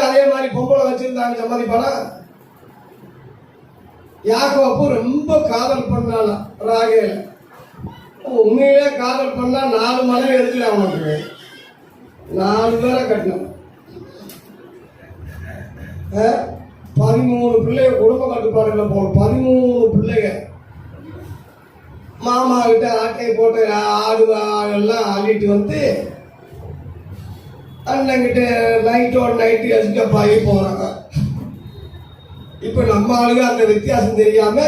அதே மாதிரி பொம்பளை வச்சிருந்தாங்க சம்மதிப்பானா? யாக்கோப்பு ரொம்ப காதல் பண்ணானா ராகேல. உண்மையிலே காதல் பண்ணா 4 மனைவி எடுத்துல அவனுக்கு 4 பேரை கட்டணும். 13 பிள்ளைங்க குடும்ப கட்டுப்பாடுல போன 13 பிள்ளைங்க. மாமா கிட்ட ஆட்டை போட்டு ஆடு எல்லாம் அள்ளிட்டு வந்து அண்ணங்கிட்ட நைட்டோட நைட்டு எஸ்கப் ஆகி போறாங்க. இப்ப நம்ம ஆளுங்க அந்த வித்தியாசம் தெரியாம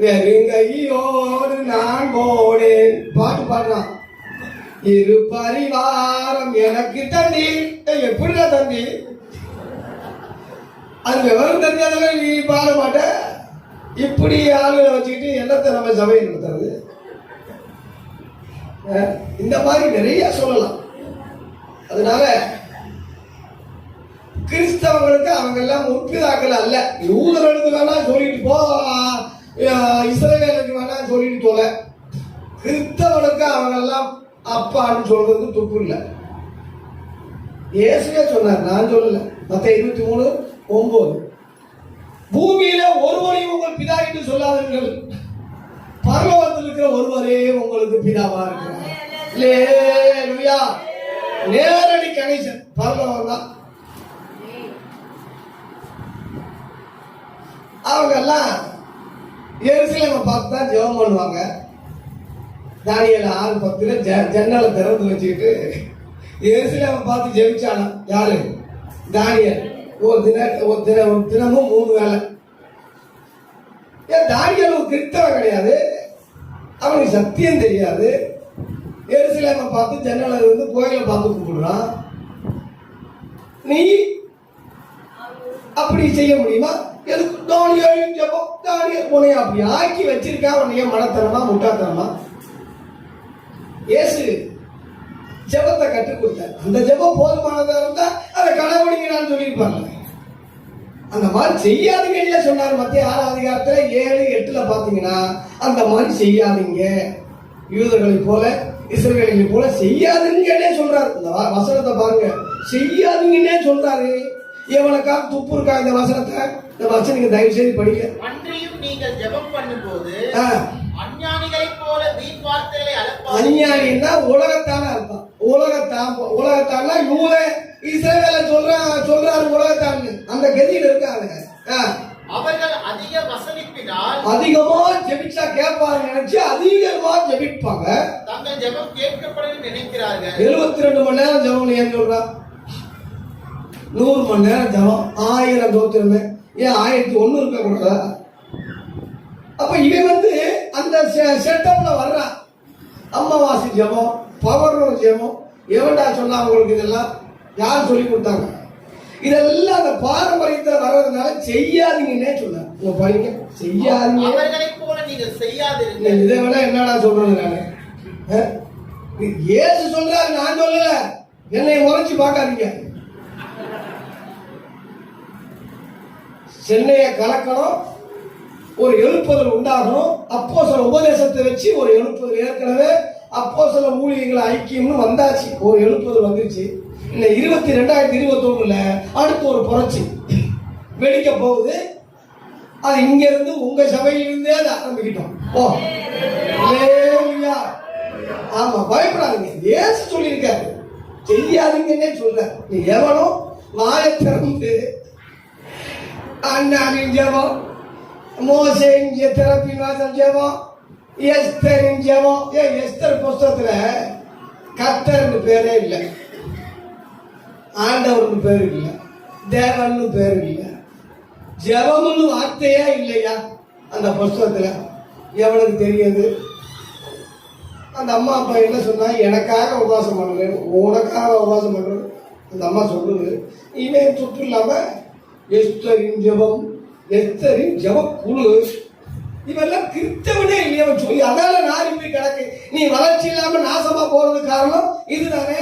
வெறுங்கையோடு நான் போனேன் பாட்டு பாடுறான். இரு பரிவாரம் எனக்கு தண்ணி. எப்படிடா தம்பி? அது விவரம் தெரியாதவங்க நீ பாட மாட்ட. இப்படி ஆளுகளை வச்சுக்கிட்டு என்னத்தை நம்ம சபையை நடத்துறது? இந்த மாதிரி நிறைய சொல்லலாம். அதனால கிறிஸ்தவங்களுக்கு அவங்க எல்லாம் முற்பிதாக்கள் அல்ல. யூதர்களுக்கு வேணா சொல்லிட்டு போ, இஸ்ரவேலுக்கு வேணா சொல்லிட்டு போல. கிறிஸ்தவனுக்கு அவங்க எல்லாம் அப்பான்னு சொல்றது துப்பு இல்லை. இயேசுவே சொன்னார், நான் சொல்லல. மத்தேயு 23:9 பூமியில ஒருவரையும் உங்கள் பிதா என்று சொல்லாதீர்கள், பரலோகத்தில் இருக்கிற ஒருவரே உங்களுக்கு பிதாவா இருக்கிறார். அல்லேலூயா. நேரடி கனெக்ஷன் பரலோகம் தான். அவங்க எல்லாம் எருசலேமை பார்த்து தான் ஜெபம் பண்ணுவாங்க. தானியேல் 6:10 ஜன்னலை திறந்து வச்சுக்கிட்டு எருசலேமை பார்த்து ஜெபிச்சானா யாரு? தானியேல். ஒரு தினமும் 3 வேளை. ஏன் தானியேல் ஒரு கிறிஸ்தவன் கிடையாது, அவனுக்கு சத்தியம் தெரியாது. எருசலேமை பார்த்து ஜன்னலை இருந்து கோயிலை பார்த்து கூப்பிடுறான். நீ அப்படி செய்ய முடியுமா? எதுக்கு தானியேல் ஜெபம்? தானியேல் உன்னை அப்படி ஆக்கி வச்சிருக்கா உன்னைய மனத்தனமா முட்டாத்தனமா? இயேசு ஜெபத்தை கற்றுக் கொடுத்தார். அந்த ஜெபம் போதுமானதா இருந்தா அதை கடைபிடிங்க நான் சொல்லியிருப்பாங்க. அந்த மாதிரி செய்யாதீங்க சொன்னார். மத்திய 6ஆம் அதிகாரத்துல 7-8 பாத்தீங்கன்னா அந்த மாதிரி செய்யாதீங்க, யூதர்களை போல இஸ்ரவேலை போல செய்யாதீங்கன்னே சொல்றாரு. இந்த வசனத்தை பாருங்க, செய்யாதீங்கன்னே சொல்றாரு. எவனுக்கா துப்பு இருக்கா இந்த வசனத்தை? இந்த வசனம் நீங்க தயவு செய்து படிக்க. அன்றியும் நீங்கள் ஜெபம் பண்ணும்போது அஞ்ஞானிகளைப் போல வீண் வார்த்தைகளை அலப்பாதீர்கள். அஞ்ஞானின்னா உலகத்தான அர்த்தம். உலகத்தான யூத இஸ்ரவேலை சொல்றாரு உலகத்தான்னு. அந்த கதியில் இருக்காங்க. அவர்கள் அதிக வசனிப்பினால் அதிகமா ஜெபிச்சா கேட்பாங்க நினைச்சு அதிகமா ஜெபிப்பாங்க. தங்கள் ஜெபம் கேட்கப்படும் நினைக்கிறார்கள். 72 மணி நேரம் ஜெபம் ஏன் சொல்றா? 100 மணி நேரம் ஜெபம், 1000 தோத்திரமே. ஏன் 1001 இருக்க கூடாதா? அப்ப இவன் வந்து அந்த செட்டப்ல வர்றான். அம்மாவாசி ஜெபம், பவர் ஜெபம். எவன்டா சொன்னா உங்களுக்கு இதெல்லாம்? யார் சொல்லி கொடுத்தாங்க? இதெல்லாம் அந்த பாரம்பரியத்துல வர்றதுனால செய்யாதீங்கன்னே சொன்னார். உங்க படிங்க, செய்யாதீங்க. அவர்களைப் போல நீங்கள் செய்யாதீர்கள். இதை விட என்னடா சொல்றது? நானு இயேசு சொல்றாரு, நான் சொல்லல. என்னை உரைச்சு பார்க்காதீங்க. சென்னையை கலக்கணும், ஒரு எழுப்புதல் உண்டாகணும். அப்போஸ்தலர் உபதேசத்தை வச்சு ஒரு எழுப்புதல். ஏற்கனவே அப்போஸ்தலர் ஊழியர்கள் ஐக்கியம்னு வந்தாச்சு, ஒரு எழுப்புதல் வந்துருச்சு. இந்த 2021 அடுத்து ஒரு புரட்சி வெடிக்க போகுது. அது இங்க இருந்து உங்க சபையிலிருந்தே அதை ஆரம்பிக்கிட்டோம். ஓ ஆமா, பயப்படாதீங்க. இயேசு சொல்லியிருக்காரு, செய்யாதீங்கன்னே சொல்ற. நீ எவனும் வாயை திறந்து அண்ணாவின் ஜெபம், மோசேயின் திறப்பின் வாசல் ஜெபம், எஸ்தரின் ஜெபம். எஸ்தர் புஸ்தகத்துல கர்த்தர்னு பேரே இல்லை, ஆண்டவர்னு பேரு இல்லை, தேவன்னு பேரு இல்லை, ஜெபம்னு வார்த்தையா இல்லையா அந்த புஸ்தகத்துல? எவனுக்கு தெரியாது? அந்த அம்மா அப்பா என்ன சொன்னா, எனக்காக உபவாசம் பண்ணுறேன், உனக்காக உபவாசம் பண்றது. அந்த அம்மா சொல்றது, இவன் சுற்று இல்லாம எஸ்தரின் ஜெபம், எஸ்தரின் ஜெப குழு, இவெல்லாம் கிறிஸ்தவனே இல்லையா சொல்லி அதால நாரி போய் கிடக்கு. நீ வளர்ச்சி இல்லாம நாசமா போறது காரணம் இதுதானே.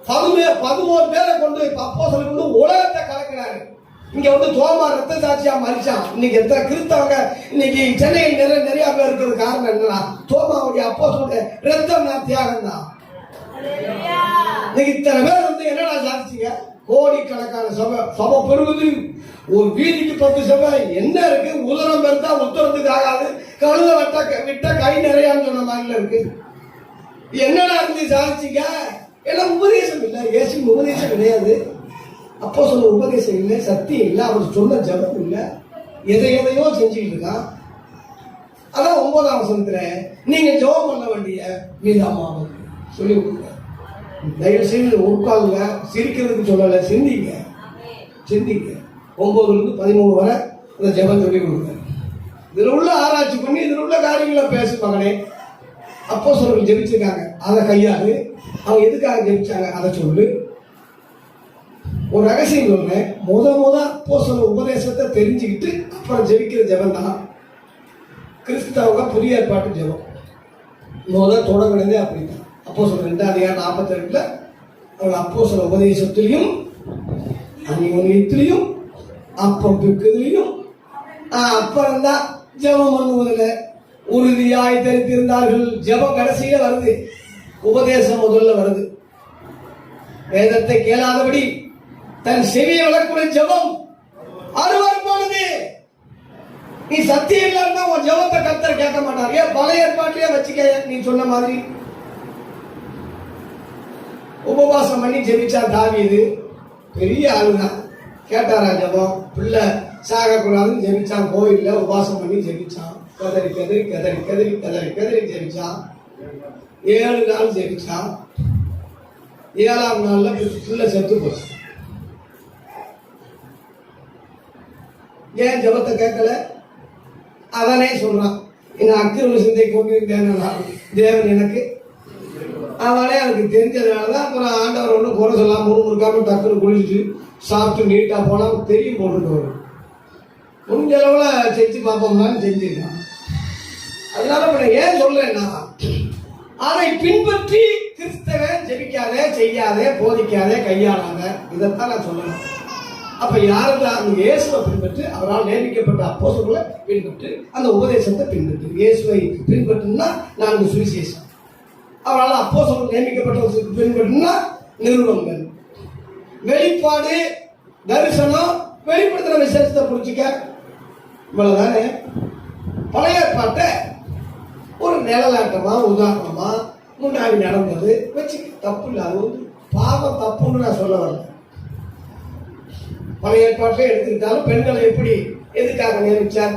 11 பேரை கொண்டு அப்போஸ்தலர் கொண்டு உலகத்தை கலக்கிறாரு. இங்க வந்து தோமா ரத்த சாட்சியா மறிச்சான். இன்னைக்கு எத்தனை கிறிஸ்தவங்க இன்னைக்கு சென்னையில் நிறைய பேர் இருக்கிறது காரணம் என்னன்னா, தோமாவுடைய அப்போஸ்தலருடைய ரத்தம் தான், தியாகம் தான். இன்னைக்கு இத்தனை பேர் வந்து என்னடா சாதிச்சீங்க? கோடிக்கணக்கான சபை பெறுவது, ஒரு வீதிக்கு 10 சபை என்ன இருக்கு? உதரம் பெருத்தா உத்தரத்துக்கு ஆகாது, கழுத விட்ட கை நிறையான்னு சொன்ன மாதிரில இருக்கு. என்னடா இருந்து சாதிச்சீங்க? எல்லாம் உபதேசம் இல்லை, இயேசுவின் உபதேசம் கிடையாது, அப்போ சொன்ன உபதேசம் இல்லை, சத்தியம் இல்லை, அவர் சொன்ன ஜபம் இல்லை, எதையோ செஞ்சுக்கிட்டு இருக்கான். அதான் 9ஆம் வசனத்துல நீங்க ஜெபம் பண்ண வேண்டிய விதமாவது சொல்லி கொடுங்க. தயவு செய்து உட்காருங்க, சிரிக்கிறதுக்கு சொல்லல, சிந்திங்க. 9ல இருந்து 13 வரை இந்த ஜெபம் சொல்லி கொடுங்க. இதுல உள்ள ஆராய்ச்சி பண்ணி இதுல உள்ள காரியங்களை பேசு மகனே. அப்போஸ்தலர்கள் ஜெபிச்சிருக்காங்க, அதை கையாளு. அவங்க எதுக்காக ஜெபிச்சாங்க அதை சொல்லு. ஒரு ரகசியம் சொல்றேன், முத அப்போஸ்தலர் உபதேசத்தை தெரிஞ்சுக்கிட்டு அப்புறம் ஜெபிக்கிற ஜெபம் தான் கிறிஸ்தவங்க புதிய ஏற்பாட்டு ஜெபம். தொடங்கினதே அப்படிதான். அப்போஸ்தலர் 2:42 அவங்க அப்போஸ்தலர் உபதேசத்திலையும் அந்நியோன்யத்திலையும் அப்பம் பிற்குதிலையும் அப்புறம் தான் ஜெபம் பண்ணுவதில் உறுதியாய் தெரிந்திருந்தார்கள். ஜெபம் கடைசியில வருது, உபதேசம் முதல்ல வருது. வேதத்தை கேளாதபடி தன் செவியை விளக்குடைய ஜெபம் அருவருப்பானது. நீ சத்தியம் இல்லாம உன் ஜெபத்தை கர்த்தர் கேட்க மாட்டார். ஏன் பழைய ஏற்பாட்டிலே வச்சுக்க. நீ சொன்ன மாதிரி உபவாசம் பண்ணி ஜெபிச்சா தாவீது, பெரிய ஆளுதான். கேட்டாரா ஜெபம்? பிள்ளை சாகக்கூடாதுன்னு ஜெபிச்சான், கோயில்ல உபவாசம் பண்ணி ஜெபிச்சான். கதறி கதறி கதறி கதறி கதறி கதறி ஜெபிச்சான். 7 நாள் ஜெபிச்சான். 7ஆம் நாள்ல பிள்ளை செத்து போச்சு. ஏன் ஜெபத்தை கேட்கல? அவனே சொல்றான், இந்த அக்கிரம சிந்தை கொண்டிருக்கேன் தேவன் எனக்கு. அவனே அவனுக்கு தெரிஞ்சதுனாலதான் அப்புறம் ஆண்டவர் ஒன்றும் குறை சொல்லலாம், முறுமுறுக்காம டக்குன்னு குளிச்சுட்டு சாப்பிட்டு நீட்டா போனா தெரியும் போட்டுட்டு வரும். முடிஞ்ச அளவுல செஞ்சு பார்ப்போம்னாலும் செஞ்சிருக்கான். அதனால ஏன் சொல்றேன்னா, அதை பின்பற்றி கிறிஸ்தவன் ஜெபிக்காதே, செய்யாதே, போதிக்காதே, கையாளாத, இதைத்தான் நான் சொல்லணும். அப்ப யாரெல்லாம் இயேசுவை பின்பற்று, அவரால் நியமிக்கப்பட்ட அப்போஸ்தலர்களை பின்பற்று, அந்த உபதேசத்தை பின்பற்று. இயேசுவை பின்பற்றுனா 4 சுவிசேஷம், அவரால் அப்போஸ்தலர்கள் நியமிக்கப்பட்ட பின்பற்றுனா நிறுவனங்கள், வெளிப்பாடு, தரிசனம், வெளிப்படுத்தின விசேஷத்தை புரிச்சுக்க. இவ்வளவுதானே. பழைய ஏற்பாட்டை ஒரு நிழலாட்டமா உதாரணமா முன்னாடி நடந்தது வச்சுக்க, தப்பு இல்லை. அது வந்து பாவம் தப்புன்னு நான் சொல்ல வரல. பழைய ஏற்பாட்டை எடுத்துக்கிட்டாலும் பெண்களை எப்படி எதுக்காக நியமிச்சார்?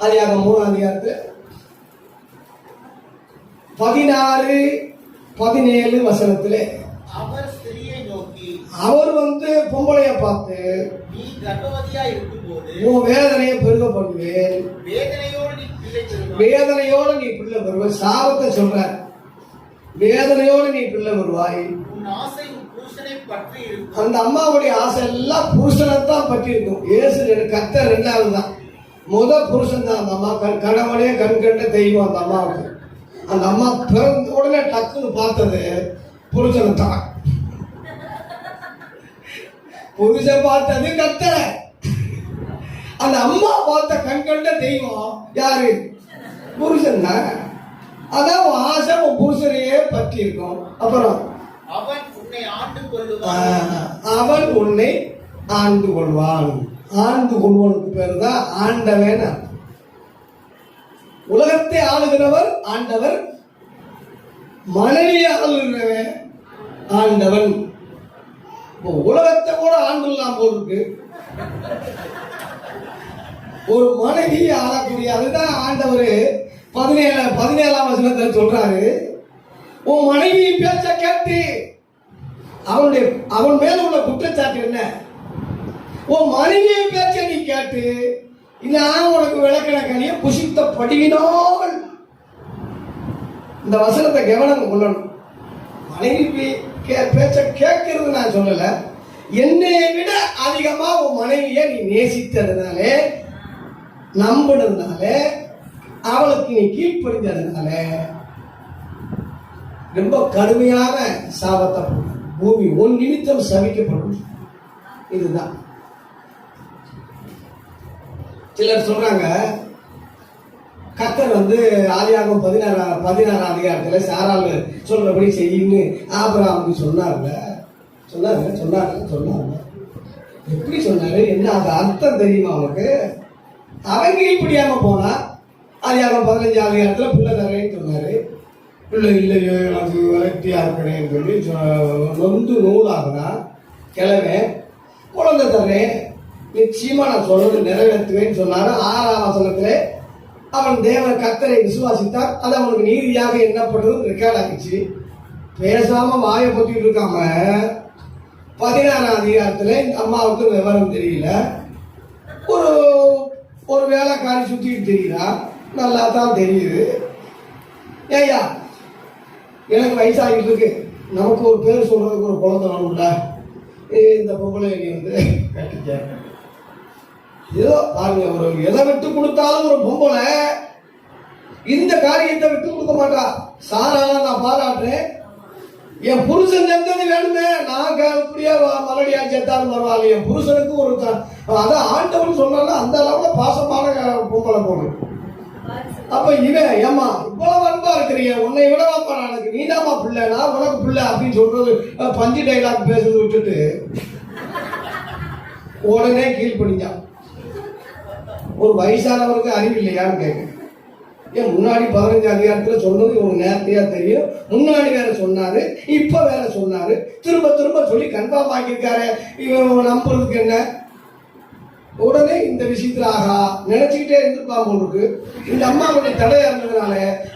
ஆதியாகமம் 3ஆம் அதிகாரத்தில் 16-17 வசனத்திலே அவர் ஸ்திரியை நோக்கி, அவர் வந்து பொம்பளைய பார்த்து, நீ கர்ப்பவதியா இருக்கும்போது உன் வேதனையை பெருக பண்ணுவேன், வேதனையோடு நீ பிள்ளை பெறுவாய். சாபத்தை சொல்ற, வேதனையோடு நீ பிள்ளை பெறுவாய். அந்த அம்மாவுடைய ஆசை எல்லாம் புருஷனைத்தான் பற்றி இருக்கும். இயேசு கர்த்தர் 2வது தான், புருஷன் தான். அந்த அம்மா கணவனே கண் கண்ட தெய்வம் அந்த அம்மாவுக்கு. அந்த அம்மா பிறந்த உடனே டக்குன்னு பார்த்தது புருஷனை தான். புருஷன் பார்த்தது கர்த்தர, அந்த அம்மா பார்த்த கண் கண்ட தெய்வம் யாரு? புருஷன் தான். அதான் ஆசை உன் புருஷனையே பற்றி இருக்கும். அப்புறம் அவன் உன்னை ஆண்டு கொள்வான். ஆண்டு கொள்வனுக்கு பேரு தான் ஆண்டவன். உலகத்தை ஆளுகிறவர் ஆண்டவர், மனைவியை ஆளுகிறவன் ஆண்டவன். உலகத்தை கூட ஆண்டுலாம் போல் இருக்கு. ஒரு மனைவியை ஆளக்கூடிய, அதுதான் ஆண்டவர் 17ஆம் வசனத்தில் சொல்றாரு, உன் மனைவியின் பேச்ச கேட்டு. அவன் மேல உள்ள குற்றச்சாட்டு என்ன? உன் மனைவியின் பேச்ச நீ கேட்டு நான் உனக்கு விளக்கணக்கணிய புசித்த படியினால். இந்த வசனத்தை கவனம் கொள்ளணும். மனைவி பேச்ச கேட்கறது நான் சொல்லல, என்னை விட அதிகமா உன் மனைவியை நீ நேசித்ததுனாலே, நம்பினதுனால, அவளுக்கு நீ கீழ்ப்படிந்ததுனால ரொம்ப கடுமையான சாபத்தை பூமி உன் நிமித்தம் சபிக்கப்படும். இதுதான் சிலர் சொல்றாங்க, கர்த்தர் வந்து ஆதியாகமம் 16 அதிகாரத்துல சாராள் சொல்றபடி செய்யுன்னு ஆபிரகாமுக்கு சொன்னார்ல. எப்படி சொன்னாரு? என்ன அது அர்த்தம் தெரியுமா அவனுக்கு? அவங்க இப்படியாம போனா ஆதியாகமம் 15 அதிகாரத்துல பிள்ளை தரேன்னு சொன்னாரு. பிள்ளை இல்லையோ அது விரக்தியா இருக்கிறேன்னு சொல்லி நொந்து நூலாகுனா கிழமை குழந்தை தர்றேன் நிச்சயமா நான் சொல்றது நிறைவேற்றுவேன்னு சொன்னாரு. 6ஆம் வசனத்திலே அவன் தேவன் கர்த்தரை விசுவாசித்தான், அது அவனுக்கு நீதியாக எண்ணப்படுறது ரெக்கார்ட் ஆகிடுச்சு. பேசாம வாயை பொத்திட்டு இருக்காம 16ஆம் அதிகாரத்துல இந்த அம்மாவுக்கு விவரம் தெரியல. ஒரு வேலைக்காரி சுத்திட்டு தெரியுதா? நல்லா தான் தெரியுது. ஏய்யா எனக்கு வயசாகிட்டு இருக்கு, நமக்கு ஒரு பேர் சொல்றதுக்கு ஒரு குழந்தை வேணும்ல, இந்த பொம்பளை நீ வந்து கட்டிக்க. ஏதோ பாருங்க, ஒரு எதை விட்டு கொடுத்தாலும் ஒரு பொம்பளை இந்த காரியத்தை விட்டு கொடுக்க மாட்டா. சாரால நான் பாராட்டுறேன். என் புருஷன் செஞ்சது வேணுமே, நான் இப்படியே மறுபடியா சேர்த்தாலும் பரவாயில்ல, என் புருஷனுக்கு ஒரு அதான் ஆண்டவன் சொன்னாலும் அந்த அளவுல பாசமான பொம்பளை போகணும். அப்ப இவன் ஏமா இவ்வளவு அன்பா இருக்கிறீங்க, உன்னை விடவாப்பா எனக்கு, நீதாமா பிள்ளை, நான் உனக்கு பிள்ளை அப்படின்னு சொல்றது பஞ்சு டைலாக் பேசுறது விட்டுட்டு உடனே கீழ்படிஞ்சான். ஒரு வயசானவருக்கு அறிவு இல்லையான்னு கேட்க. ஏன் முன்னாடி 15 அதிகாரத்துல சொன்னது இவங்க நேரத்தையா தெரியும், முன்னாடி வேற சொன்னாரு, இப்ப வேற சொன்னாரு, திரும்ப திரும்ப சொல்லி கன்ஃபார்ம் ஆக்கியிருக்காரு. இவன் நம்புறதுக்கு என்ன? உடனே இந்த விஷயத்துல ஆகா நினைச்சுக்கிட்டே இருந்திருப்பான் போல் இருக்கு. இந்த அம்மாவுடைய தடையா இருந்ததுனால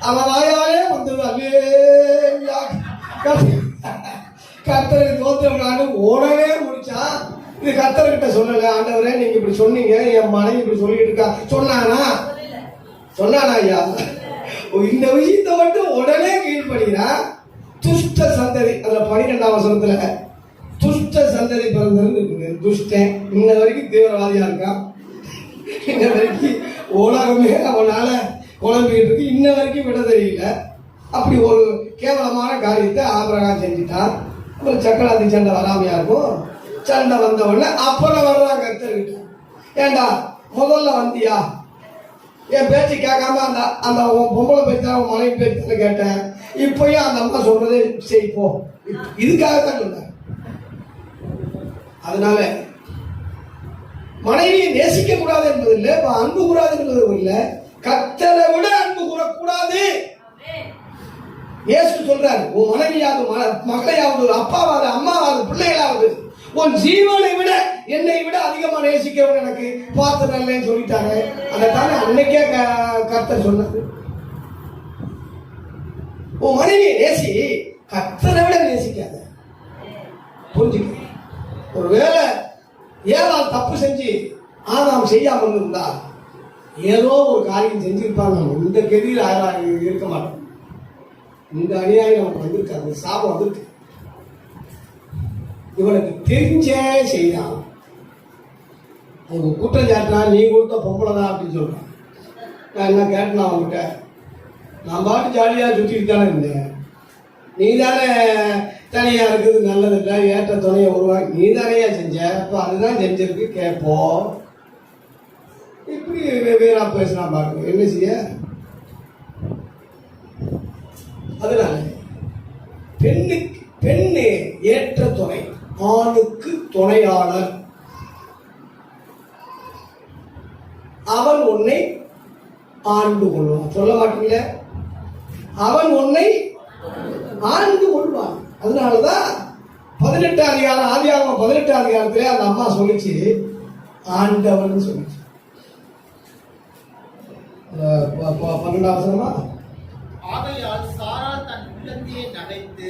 அவன் வாயாலே வந்து கர்த்தருக்கு தோத்திரம்னான்னு உடனே முடிச்சான். இது கர்த்தர்கிட்ட சொல்லல, ஆண்டவரே நீங்க இப்படி சொன்னீங்க, என் மனைவி இப்படி சொல்லிட்டு இருக்கா சொன்னானா ஐயா? இந்த விஷயத்தை மட்டும் உடனே கீழ்படுகிறான். துஷ்ட சந்ததி, அதுல 12ஆம் வசனத்துல துஷ்ட சந்ததி பிறந்தது இருக்குது. துஷ்டன் இன்ன வரைக்கும் தீவிரவாதியா இருக்கான், இன்ன வரைக்கும் உலகமே அவனால குழம்பிக்கிட்டு இருக்கு, இன்ன வரைக்கும் விட தெரியல. அப்படி ஒரு கேவலமான காரியத்தை ஆபிரகாம் செஞ்சுட்டான். அப்புறம் சக்கராத்தி சண்டை வராமையா இருக்கும். சண்டை வந்தவொடனே அப்புறம் வர்றாங்க கர்த்தர்கிட்ட. ஏண்டா முதல்ல வந்தியா, என் பேச்சு கேட்காம அந்த பொம்பளை பேச்சு அவன் மனைவி பேச்சு கேட்டேன், இப்பயும் அந்த அம்மா சொல்றதே செய்ப்போ. இதுக்காகத்தான் சொன்னேன். அதனால மனைவியை நேசிக்க கூடாது என்பது இல்லை, அன்பு கூடாது என்பது இல்லை, கர்த்தரை விட அன்பு கூறக்கூடாது. இயேசு சொல்றாரு, உன் மனைவியாவது மகளையாவது அப்பாவாவது அம்மாவாவது பிள்ளைகளாவது உன் ஜீவனை விட என்னை விட அதிகமா நேசிக்கிறவன் எனக்கு பார்த்து நல்லேன்னு சொல்லிட்டாங்க. அதைத்தானே அன்னைக்கே கர்த்தர் சொன்னாரு. உன் மனைவியை நேசி, கர்த்தரை விட நேசிக்காத. புரிஞ்சுக்க. ஒருவேளை ஏவாள் தப்பு செஞ்சு ஆதாம் செய்யாமல் இருந்தா ஏதோ ஒரு காரியம் செஞ்சிருப்பாங்க. இந்த கெதியில் இருக்க மாட்டோம். இந்த அநியாயம் நமக்கு வந்திருக்காது, சாபம் வந்திருக்கு. இவனுக்கு தெரிஞ்சே செய்தான். அவங்க குற்றம் சாட்டினா நீ கொடுத்த பொம்பளை தான் அப்படின்னு சொல்றான். நான் என்ன கேட்டேன் அவங்ககிட்ட, நான் பாட்டு ஜாலியா சுற்றிட்டு தானே இருந்தேன், நீ தானே தனியா இருக்குது நல்லதில்லை, ஏற்ற துணையை உருவாக்கி நீ தானையா செஞ்ச, இப்போ அதுதான் செஞ்சிருக்கு கேட்போம். இப்படி வெவ்வேறா பேசினா பாருங்க, என்ன செய்ய? அதனால பெண்ணு ஏற்ற துணை, ஆணுக்கு துணையாளர். அவன் உன்னை ஆண்டு கொள்வான். சொல்ல மாட்டீங்களே, அவன் உன்னை ஆண்டு கொள்வான். அதனாலதான் 18ஆம் அதிகாரம் ஆதியாகமம் 18ஆம் அதிகாரத்திலே அந்த அம்மா சொல்லிச்சு ஆண்டவன் சொல்லிச்சு. 12ஆம் வசனமா, ஆகையால் சாரா தன் உள்ளத்தையே நகைத்து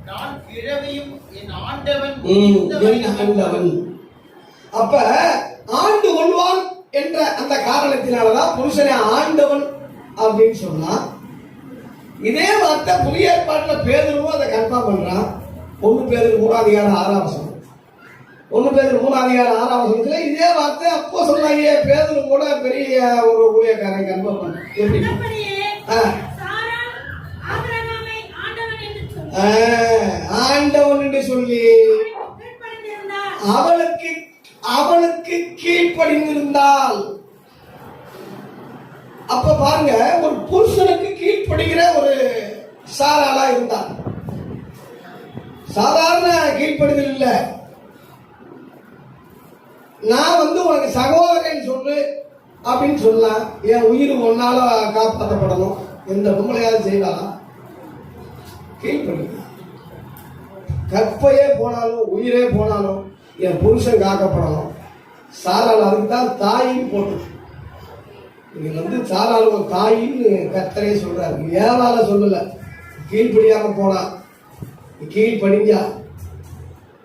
நான் கிழவியும் என் ஆண்டவன். அப்ப ஆண்டு கொள்வான் என்ற அந்த காரணத்தினாலதான் புருஷனை ஆண்டவன் அப்படின்னு சொன்னா. இதே வார்த்தை புதிய ஏற்பாட்டுல பேதுருவும் அதை கன்ஃபார்ம் பண்றான். 1 பேதுரு 3ஆம் அதிகாரம் 6ஆம் வசனம். 1 பேதுரு 3ஆம் அதிகாரம் 6ஆம் வசனத்துல இதே வார்த்தை அப்போ சொன்னாங்க. பேதுரு கூட பெரிய ஒரு ஊழியக்காரன் கன்ஃபார்ம் பண்றான். எப்படி? ஆண்டவன் என்று சொல்லி அவளுக்கு கீழ்ப்படிந்திருந்தால் அப்ப பாருங்க, ஒரு புருஷனுக்கு கீழ்ப்படுகிற ஒரு சாராளா இருந்தார். சாதாரண கீழ்ப்படுதல் இல்ல. நான் உனக்கு சகோதரன் சொல்லு அப்படின்னு சொல்லலாம். என் உயிர் ஒன்னால காப்பாற்றப்படணும். எந்த பொம்பளையாவது செய்யலாம்? கீழ்ப்படுங்க. கற்பையே போனாலும் உயிரே போனாலும் என் புருஷன் காக்கப்படணும். சாராள் அதுக்கு தான் தாயின்னு போட்டு. நீங்க சாராள் ஒரு தாயின்னு கர்த்தரே சொல்றாரு. ஏவால சொல்லல. கீழ்ப்படியாம போனா கீழ்ப்படிஞ்சா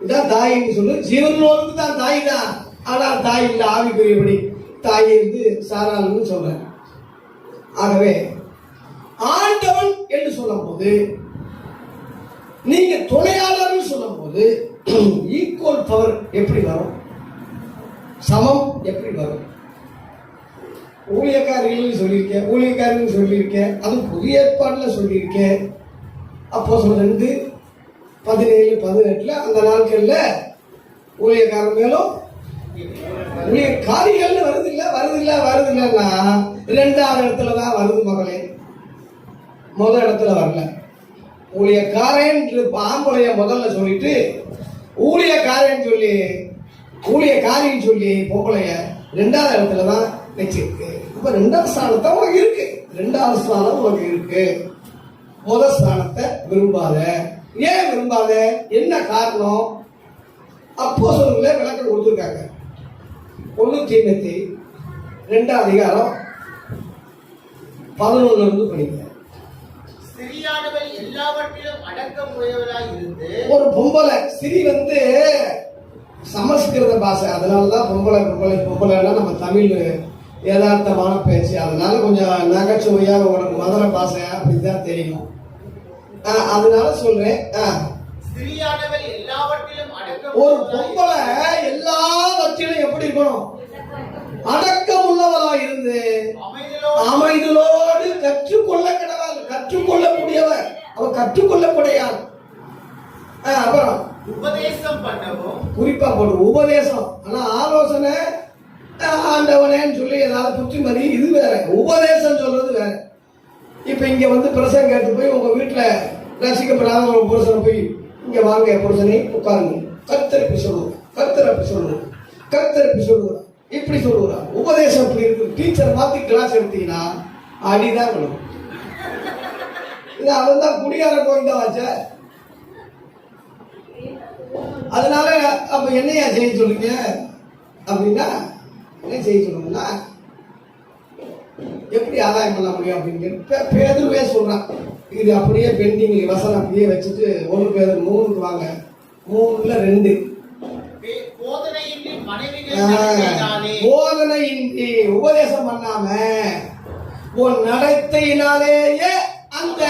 இதான் தாயின்னு சொல்லு. ஜீவனோருக்கு தான் தாய் தான். ஆனா தாய் இல்லை, ஆவிக்குரியபடி தாய் இருந்து சாராள்னு சொல்றேன். ஆகவே ஆண்டவன் என்று சொல்லும் போது, நீங்க துணையாளர் சொல்லும் போது ஈக்குவல் பவர் எப்படி வரும்? சமம் எப்படி வரும்? ஊழியக்காரர்கள் சொல்லியிருக்கேன், ஊழியக்காரர்கள் சொல்லியிருக்கேன், அது புதிய ஏற்பாடுல சொல்லியிருக்கேன். அப்போஸ்தலர் 2:17-18 அந்த நாட்கள்ல ஊழியக்காரன் மேலும் ஊழியக்காரிகள் வருதில்லைன்னா 2வது இடத்துல தான் வருது மகளே, முதல் இடத்துல வரல. ஊழியக்காரன் ஆம்பளைய முதல்ல சொல்லிட்டு ஊழியக்காரன் சொல்லி ஊழியக்காரின்னு சொல்லி பொம்பளைய 2வது இடத்துல தான் வச்சிருக்கு. அப்ப 2வது ஸ்தானத்தை உனக்கு இருக்கு. 2வது ஸ்தானம் உனக்கு இருக்கு. முதல் ஸ்தானத்தை விரும்பாத. ஏன் விரும்பாத? என்ன காரணம்? அப்போஸ்தலர்களே விளக்கம் கொடுத்திருக்காங்க. 1 தீமோத்தேயு 2:11 படிங்க. ஸ்திரீயானவள் எல்லாவற்றிலும் அடக்கமுடையவளாய் இருந்து. ஒரு பொம்பளை ஸ்திரீ சமஸ்கிருத பாஷை, அதனாலதான் பொம்பளைன்னா நம்ம தமிழ் யதார்த்தமான பேச்சு, அதனால கொஞ்சம் நகைச்சுவையா உனக்கு மதுரை பாஷை அப்படிதான் தெரியும். அதனால சொல்றேன். ஸ்திரீயானவள் எல்லாவற்றிலும் ஒரு பொம்பளை எல்லாவற்றிலும் எப்படி இருக்கணும்? அடக்கம் உள்ளவளா இருந்து அமைதலோடு கற்றுக்கொள்ள கிடவாள். கற்றுக்கொள்ளக்கூடியவர், அவர் கற்றுக்கொள்ளக்கூடியார். அப்புறம் உபதேசம் பண்ணவும், குறிப்பா போடு உபதேசம். ஆனா ஆலோசனை ஆண்டவனேன்னு சொல்லி ஏதாவது புத்திமதி இது வேற, உபதேசம் சொல்றது வேற. இப்ப இங்க பிரசங்கம் கேட்டு போய் உங்க வீட்டுல ரசிக்கப்படாத ஒரு புருஷனை போய் இங்க வாங்க புருஷனை உட்காருங்க, கர்த்தரப்பி சொல்லுவோம், கர்த்தரப்பி சொல்லுவோம், கர்த்தரப்பி சொல்லுவோம், இப்படி சொல்லுவா. உபதேசம் இப்படி இருக்கு. டீச்சர் மாத்தி கிளாஸ் எடுத்தீங்கன்னா அடிதான் விடும். அவன் தான் குடியார கோயிந்தா வாச்ச. அதனால அப்ப என்னையா செய்ய சொல்லுங்க அப்படின்னா, என்ன செய்ய சொல்லுங்கன்னா எப்படி ஆதாயம் பண்ண முடியும் அப்படின்னு பேதுருவே சொல்றான். இது அப்படியே பெண்டிங் வசனம் அப்படியே வச்சுட்டு 1 பேதுரு 3 வாங்க. 3ல் 2 போதனையின்றி உபதேசம் பண்ணாம உன் நடத்தையினாலேயே அந்த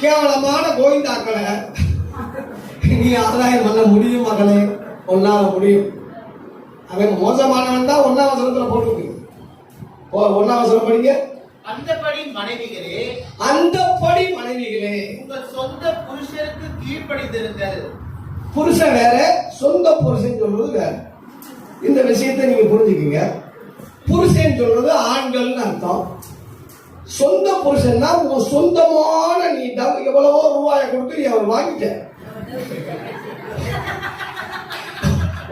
கேவலமான கோவிந்தாக்களை நீ ஆதாயம் பண்ண முடியும் மகளே, உன்னால முடியும். அவன் மோசமானவன் தான் 1ஆம் வசனத்துல போட்டுருக்கு. 1ஆம் வசனம் படிங்க. அந்தபடி மனைவிகளே, உங்கள் சொந்த புருஷருக்கு கீழ்ப்படிந்திருங்கள். புருஷன் வேற, சொந்த புருஷன் சொல்றது வேற. இந்த விஷயத்தை நீங்க புரிஞ்சுக்கீங்க. புருஷன் சொல்றது ஆண்கள்னு அர்த்தம். சொந்த புருஷன்னா உங்க சொந்தமான நீ எவ்வளவோ ரூபாயை கொடுத்து நீ அவர் வாங்கிட்ட.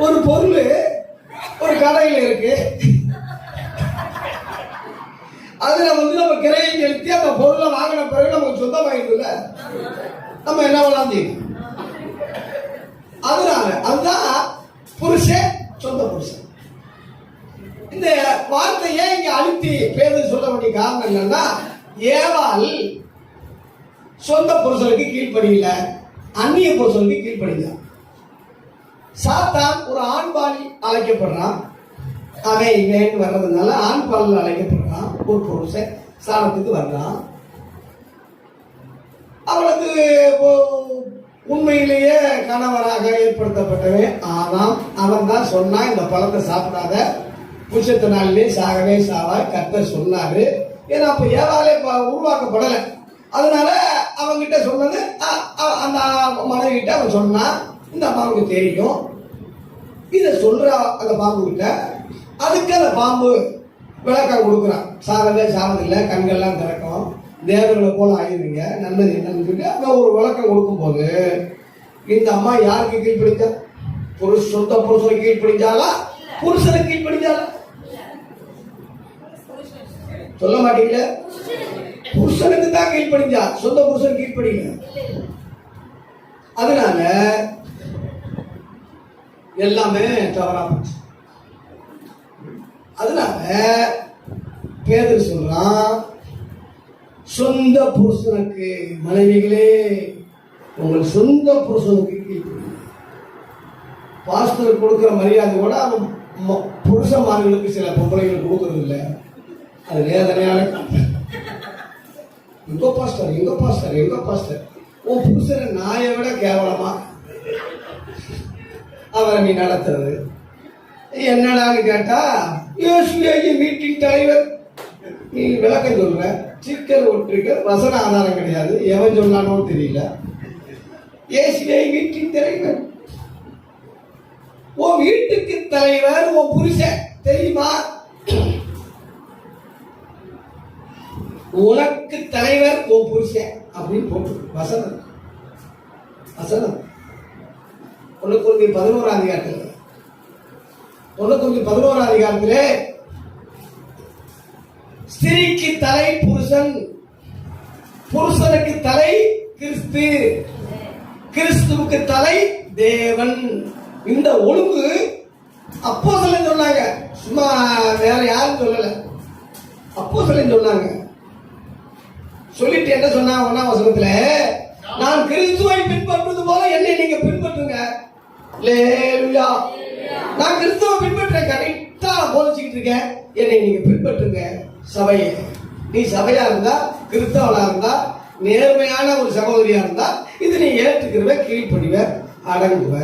ஒரு பொருள் ஒரு கடையில் இருக்கு, அதுல நம்ம கிரையை செலுத்தி அந்த பொருளை வாங்கின பிறகு நமக்கு சொந்தமாயிருக்குல்ல, நம்ம என்ன பண்ணலாம் தெரியும். அதனால அதுதான் புருஷன், சொந்த புருஷன். இந்த வார்த்தையை இங்க அழுத்தி பேருந்து சொல்ல வேண்டிய காரணம் என்னன்னா, ஏவாள் சொந்த புருஷனுக்கு கீழ்ப்படியில, அந்நிய புருஷனுக்கு கீழ்ப்படியில. சாத்தான் ஒரு ஆண்பால் அழைக்கப்படுறான். அவன் இவன் வர்றதுனால ஆண்பால் அழைக்கப்படுறான். ஒரு புருஷன் சாணத்துக்கு வர்றான். அவனுக்கு உண்மையிலேயே கணவராக ஏற்படுத்தப்பட்டவன் ஆனாம். அவன் தான் சொன்னான், இந்த பழத்தை சாப்பிடாத, புருஷத்து நாளிலே சாகவே சாவாய் கர்த்தர் சொன்னாரு. ஏன்னா அப்ப ஏவாலே உருவாக்கப்படலை. அதனால அவங்கிட்ட சொன்னது அந்த மனைவி கிட்ட அவன் சொன்னான். இந்த அம்மாவுக்கு தெரியும், இதை சொல்ற அந்த பாம்பு கிட்ட. அதுக்கு அந்த பாம்பு விளக்கம் கொடுக்குறான். சாகவே சாவதில்லை, கண்கள்லாம் திறக்கும், தேவர்களை போல ஆயிடுவீங்க, நல்லது என்னன்னு சொல்லி அவன் ஒரு விளக்கம் கொடுக்கும்போது இந்த அம்மா யாருக்கு கீழ்ப்படிஞ்சா? சொந்த புருஷனுக்கு கீழ்ப்படிஞ்சாலா, புருஷனுக்கு கீழ்ப்படிஞ்சாலா? சொல்ல மாட்டீங்களே. புருஷனுக்கு தான் கீழ்ப்படிஞ்சா, சொந்த புருஷனுக்கு கீழ்ப்படிங்க. அதனால எல்லாமே தவறா போச்சு. அதனால பேதுரு சொல்றான், சொந்த புருஷனுக்கு, மனைவிகளே உங்கள் சொந்த புருஷனுக்கு கீழ்ப்படிங்க. பாஸ்டர் கொடுக்கிற மரியாதை கூட அவன் புருஷமார்களுக்கு சில பொம்பளைகள் கொடுக்கறது இல்லை. அது வேதனையான எங்க பாஸ்டர், எங்க பாஸ்டர், எங்க பாஸ்டர், உன் புருஷனை நாயை விட கேவலமா அவரை நீ நடத்துறது என்னடான்னு கேட்டா, மீட்டிங் தலைவர் நீ விளக்கம் சொல்ற, சிக்கல் ஒற்றிக்க வசன ஆதாரம் கிடையாது, எவன் சொன்னானோ தெரியல. ஏசிஐ மீட்டிங் தலைவர், உன் வீட்டுக்கு தலைவர் உன் புருஷன் தெரியுமா? உனக்கு தலைவர் உன் புருஷன் அப்படின்னு போட்டு வசனம். வசனம் 1 Corinthians 11 அதிகாரத்தில் 1 Corinthians 11 அதிகாரத்திலே ஸ்திரீக்கு தலை புருஷன், புருஷனுக்கு தலை கிறிஸ்து, கிறிஸ்துவுக்கு தலை தேவன். இந்த ஒழுங்கு அப்போஸ்தலன் சொன்னாங்க, சும்மா வேற யாரும் சொல்லல. அப்போஸ்தலன் சொன்னாங்க. சொல்லிட்டு என்ன சொன்னா 1ஆம் வசனத்துல, நான் கிறிஸ்துவை பின்பற்றுவது போல என்னை நீங்க பின்பற்றுங்க. அல்லேலூயா. நான் கிறிஸ்துவை பின்பற்றேன், கரெக்டா போதிச்சுக்கிட்டு இருக்கேன், என்னை நீங்க பின்பற்றுங்க. சபையை, நீ சபையா இருந்தா, கிறிஸ்தவனா இருந்தா, நேர்மையான ஒரு சகோதரியா இருந்தா இது நீ ஏற்றுக்கிறவ, கீழ்ப்படிவ, அடங்குவ.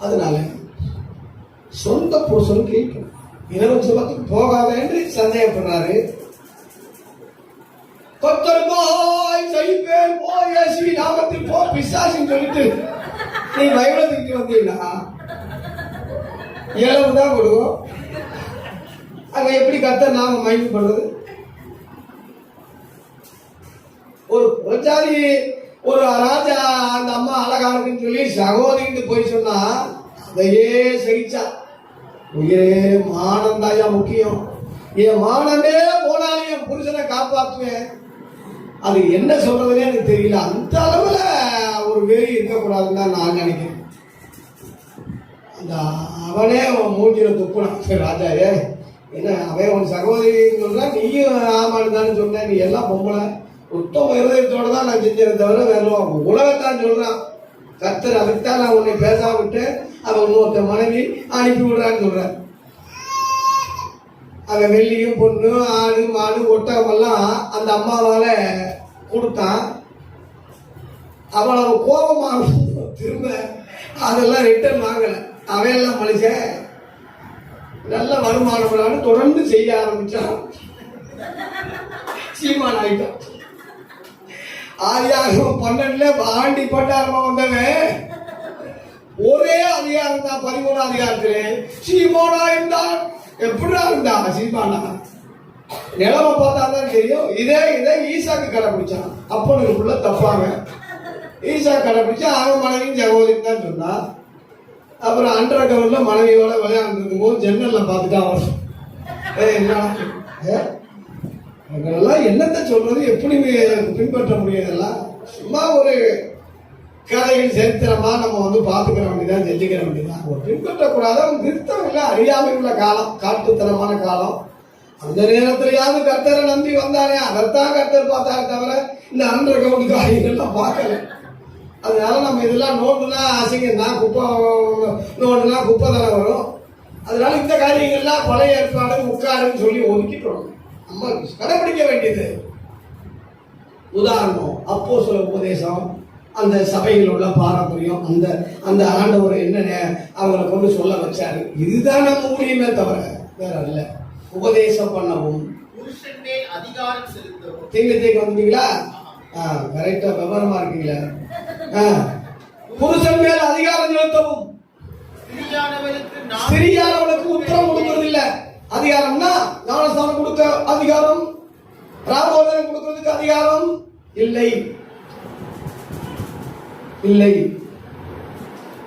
அதனால சொந்த புருஷன் கீழ்ப்படி. இரவு சுபத்துக்கு போகாத என்று சந்தேகப்படுறாரு. கொத்தருமாய் செய்வேன் போ, இயேசுவின் நாமத்தில் போ பிசாசின்னு சொல்லிட்டு நீ பைபிளத்துக்கு வந்தீங்கன்னா இளவு தான் கொடுக்கும். அங்க எப்படி கர்த்தர் நாம மகிமைப்படுறது? ஒரு பிரஜாதி, ஒரு ராஜா அந்த அம்மா அழகா இருக்குன்னு சொல்லி சகோதரின்னு போய் சொன்னா அதையே சகிச்சா. உயிரே மானம் தாயா முக்கியம், என் மானமே போனாலும் என் புருஷனை காப்பாற்றுவேன். அது என்ன சொல்றதுன்னே எனக்கு தெரியல. அந்த அளவுல ஒரு வெறி இருக்கக்கூடாதுன்னு தான் நான் நினைக்கிறேன். அந்த அவனே அவன் மூஞ்சில துப்புனான். ராஜாவே என்ன, அவன் உன் சகோதரின்னு சொல்றா, நீயும் ஆமான்னு தானே சொன்ன, நீ எல்லாம் பொம்பளை, உத்தம இருதயத்தோட தான் நான் செஞ்சதை தவிர வேற உலகத்தான் சொல்றான். கர்த்தர் அதுக்குத்தான் நான் உன்னை பேசாம விட்டு அவன் இன்னொருத்த மனைவி அனுப்பி விடுறான்னு சொல்றான். அவன் வெள்ளியும் பொண்ணு ஆடு மாடு ஒட்டகமெல்லாம் அந்த அம்மாவால கொடுத்தான். அவ்வளவு கோபமாக திரும்ப அதெல்லாம் ரிட்டர்ன் வாங்கல. அவன் எல்லாம் மனுஷன் நல்ல வருமானம் தொடர்ந்து செய்ய ஆரம்பிச்சான். சீமான் ஆயிட்டான். ஆதியாகமம் 12 ஆண்டி பட்டாரமா வந்தவன் ஒரே அதிகாரம் தான் 13ஆம் அதிகாரத்திலே சீமானா இருந்தான். எப்படிதான் இருந்தா சீமானா? நிலமை பார்த்தா தான் தெரியும். இதே ஈசாக்கு கடைபிடிச்சான். அப்பனுக்குள்ள தப்பாங்க. ஈசா கடைபிடிச்சா அவன் மனைவியும் சகோதரின்னு தான் சொன்னான். அப்புறம் அண்டர் கவர்ல மனைவியோட விளையாண்டு இருக்கும் போது ஜன்னல்ல பார்த்துட்டான். எங்களெல்லாம் என்னத்தை சொல்றது, எப்படி பின்பற்ற முடியாதெல்லாம் சும்மா ஒரு கதைகள் சரித்திரமா நம்ம பார்த்துக்கிற வேண்டியதான், செஞ்சுக்கிற வேண்டியதான். ஒரு பின்பற்றக்கூடாத கிறிஸ்தவங்கள அறியாமை உள்ள காலம், காட்டுத்தனமான காலம். அந்த நேரத்திலேயாவது கர்த்தரை நம்பி வந்தானே, அதைத்தான் கர்த்தர் பார்த்தாரு தவிர இந்த அண்டர் கவுண்ட் காரியங்கள்லாம் பார்க்கல. அதனால நம்ம இதெல்லாம் நோண்டுனா அசிங்கம் தான், குப்பை நோண்டுனா குப்பை தானே வரும். அதனால இந்த காரியங்கள்லாம் பழைய ஏற்பாடு உட்காருன்னு சொல்லி ஒதுக்கிட்டோம். நம்ம கடைபிடிக்க வேண்டியது. உதாரணம் அப்போஸ்தல உபதேசம், அந்த சபையில் உள்ள பாரம்பரியம், அந்த அந்த ஆண்டவர் என்ன அவங்களை கொண்டு சொல்ல வச்சாரு, இதுதான் நம்ம ஊழியமே தவிர வேற அல்ல. உபதேசம் பண்ணவும், அதிகாரம் செலுத்தவும். தீங்க வந்தீங்களா? கரெக்டா விவரமா இருக்கீங்களா? புருஷன் மேல் அதிகாரம் செலுத்தவும், ஸ்திரியானவளுக்கு உத்தரவு கொடுக்கறது இல்ல. அதிகாரம்னா ஞானஸ்தானம் கொடுக்க அதிகாரம், ராபோஜனம் கொடுக்கிறதுக்கு அதிகாரம் இல்லை. இல்லை,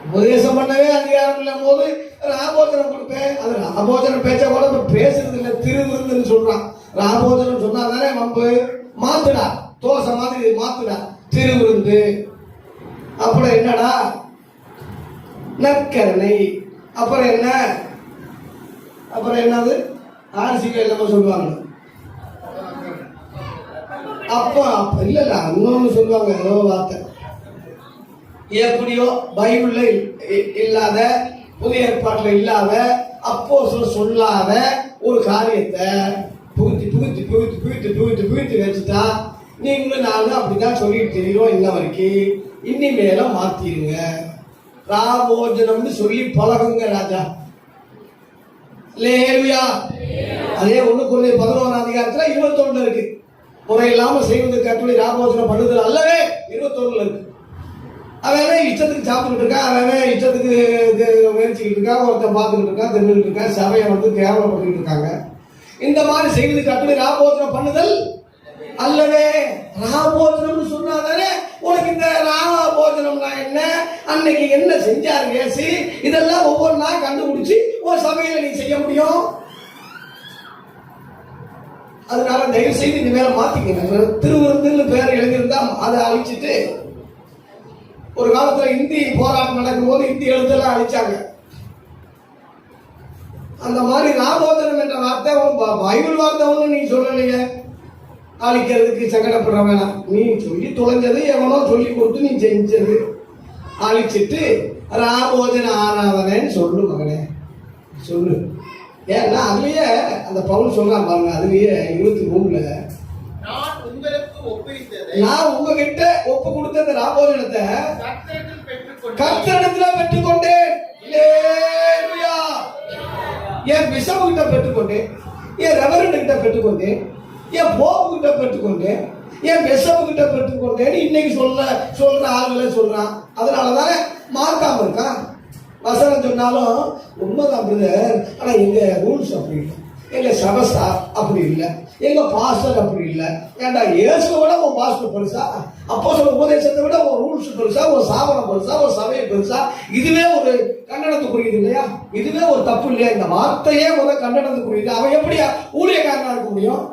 உபதேசம் பண்ணவே அதிகாரம் இல்ல போது ராபோஜனம் கொடுப்பேன். அது ராபோஜனம் பேச்ச கூட பேசுறது இல்லை, திருவிருந்துன்னு சொல்றான். ராபோஜனம் சொன்னா தானே வம்பு. மாத்துடா, தோசை மாதிரி மாத்துடா, திருவிருந்து. அப்புறம் என்னடா நற்கரணை. அப்புறம் என்ன, அப்புறம் என்னது ஆர்சிக்கு எல்லாமே சொல்லுவாங்க. அப்ப இல்ல இல்ல இன்னொன்னு சொல்லுவாங்க, ஏதோ வார்த்தை. எப்படியோ பைபிள்ல இல்லாத, புதிய ஏற்பாட்டுல இல்லாத, அப்போஸ்தலர் சொல்லாத ஒரு காரியத்தை புகுத்தி புகுத்தி புகுத்தி புகுத்தி புகுத்தி புகுத்தி வச்சுட்டா நீங்களும் நானும் அப்படிதான் சொல்லிட்டு தெரியும். இன்ன வரைக்கும் இனிமேல மாத்திருங்க. ராபோஜனம்னு சொல்லி பழகுங்க ராஜா. லேலுயா. அதே 1 Corinthians 11 21 இருக்கு. முறை இல்லாம செய்வது கட்டுரை ராபோஜனம் பண்ணுதல் அல்லவே 21 இருக்கு. அவன் இஷ்டத்துக்கு சாப்பிட்டுட்டு இருக்கான், அவன் இஷ்டத்துக்கு முயற்சிக்கிட்டு இருக்கான், ஒருத்தன் பார்த்துக்கிட்டு இருக்கான், தெரிஞ்சுக்கிட்டு இருக்கான், சபையை கேவலப்பட்டு இருக்காங்க. இந்த மாதிரி செய்வது கட்டுரை ராபோஜனம் பண்ணுதல் அல்லவே. ராபோஜனம் சொன்னாதானே உனக்கு இந்த ராபோஜனம்னா என்ன, அன்னைக்கு என்ன செஞ்சாரு இயேசு, இதெல்லாம் ஒவ்வொரு நாள் கண்டுபிடிச்சு ஒரு சபையில நீ செய்ய முடியும். அதனால தயவு செய்து இந்த மேல மாத்திக்கங்க. திருவிருந்துன்னு பேர் எழுதியிருந்தா அதை அழிச்சிட்டு, ஒரு காலத்துல இந்தி போராட்டம் நடக்கும் போது இந்தி எழுத்தெல்லாம் அழிச்சாங்க. அந்த மாதிரி ராபோஜனம் என்ற வார்த்தை பைபிள் வார்த்தை ஒண்ணு நீ சொல்லலையே, அழிக்கிறதுக்கு சங்கடப்படுற வேணாம். நீ சொல்லி தொலைஞ்சது எவனோ சொல்லி கொடுத்து நீ செஞ்சது அழிச்சிட்டு ராபோஜன ஆராதனைன்னு சொல்லு மகனே, சொல்லு. ஏன்னா அதுலயே அந்த பவுல் சொல்றான் பாருங்க, அதுலயே 23 நான் உங்ககிட்ட ஒப்பு கொடுத்த இந்த ராபோஜனத்தை கர்த்தரிடத்துல பெற்றுக்கொண்டேன். என் பிஷப் கிட்ட பெற்றுக்கொண்டேன், என் ரெவரண்ட் கிட்ட பெற்றுக்கொண்டேன், என் போப்பு கிட்ட பெற்றுக்கொண்டேன், என் பிஷப் கிட்ட பெற்றுக்கொண்டேன். இன்னைக்கு சொல்ற ஆளுகளை சொல்றான். அதனாலதானே மார்க்காம இருக்கான். வசனம் சொன்னாலும் உண்மைதான் பிரதர், ஆனா எங்க ரூல்ஸ் அப்படி இல்லை, எங்க சபஸ்தா அப்படி இல்லை, எங்க பாஸ்டர் அப்படி இல்லை. ஏன்டா இயேசுவை விட உன் பாஸ்டர் பெருசா, அப்போ சொல்ல உபதேசத்தை விட ஒரு ரூல்ஸ் பெருசா, ஒரு சாபனம் பெருசா, ஒரு சபையை பெருசா? இதுவே ஒரு கண்டனத்துக்குரியது இல்லையா? இதுவே ஒரு தப்பு இல்லையா? இந்த வார்த்தையே ஒரு கண்டனத்துக்குரியது. அவன் எப்படி ஊழியக்காரனா இருக்க முடியும்?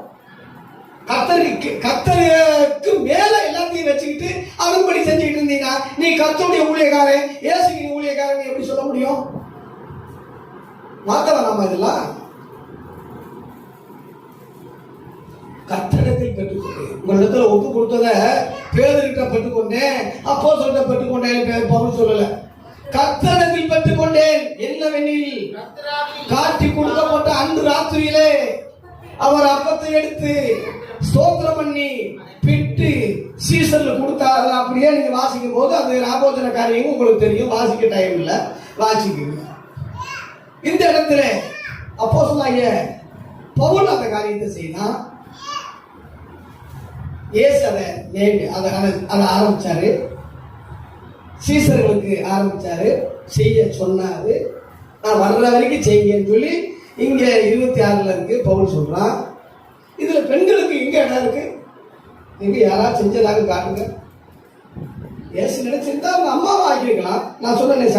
கர்த்தருக்கு மேல எல்லாத்தையும் வச்சுக்கிட்டு அதன்படி செஞ்சுக்கிட்டு இருந்தீங்கன்னா நீ கர்த்தருடைய ஊழியக்காரன், இயேசுவின் ஊழியக்காரன் எப்படி சொல்ல முடியும்? மாத்த வேணாமா இதெல்லாம்? கர்த்தரிடத்தில் பெற்றுக்கொண்டேன். உங்களிடத்துல ஒப்பு கொடுத்தத பேதர்கிட்ட பெற்றுக்கொண்டேன், அப்போஸ்தலர்கிட்ட பெற்றுக்கொண்டேன் பவுல் சொல்லல. கர்த்தரிடத்தில் பெற்றுக்கொண்டேன். என்னவெனில் காட்டி கொடுக்கப்பட்ட அன்று ராத்திரியிலே அவர் அப்பத்தை எடுத்து ஸ்தோத்திரம் பண்ணி பிட்டு சீசன்ல கொடுத்தாரு. அப்படியே நீங்க வாசிக்கும் போது அது ராபோஜன காரியம் உங்களுக்கு தெரியும். வாசிக்க டைம் இல்ல, வாசிக்குங்க. இந்த இடத்துல அப்போஸ்தலனாகிய பவுல் அந்த காரியத்தை செய்தான். இயேசு அதை ஆரம்பிச்சாரு, சீசர்களுக்கு ஆரம்பிச்சாரு, செய்ய சொன்னாரு. நான் வர்ற வரைக்கும் செய்யுங்கன்னு சொல்லி இங்க 26 இருக்கு பவுல் சொல்றான். இதுல பெண்களுக்கு எங்க இடம் இருக்கு? நீங்க யாராவது செஞ்சதாக காட்டுங்க. இயேசு நினைச்சிருந்தா அவங்க அம்மாவை ஆக்கிருக்கலாம். நான் சொன்னேன்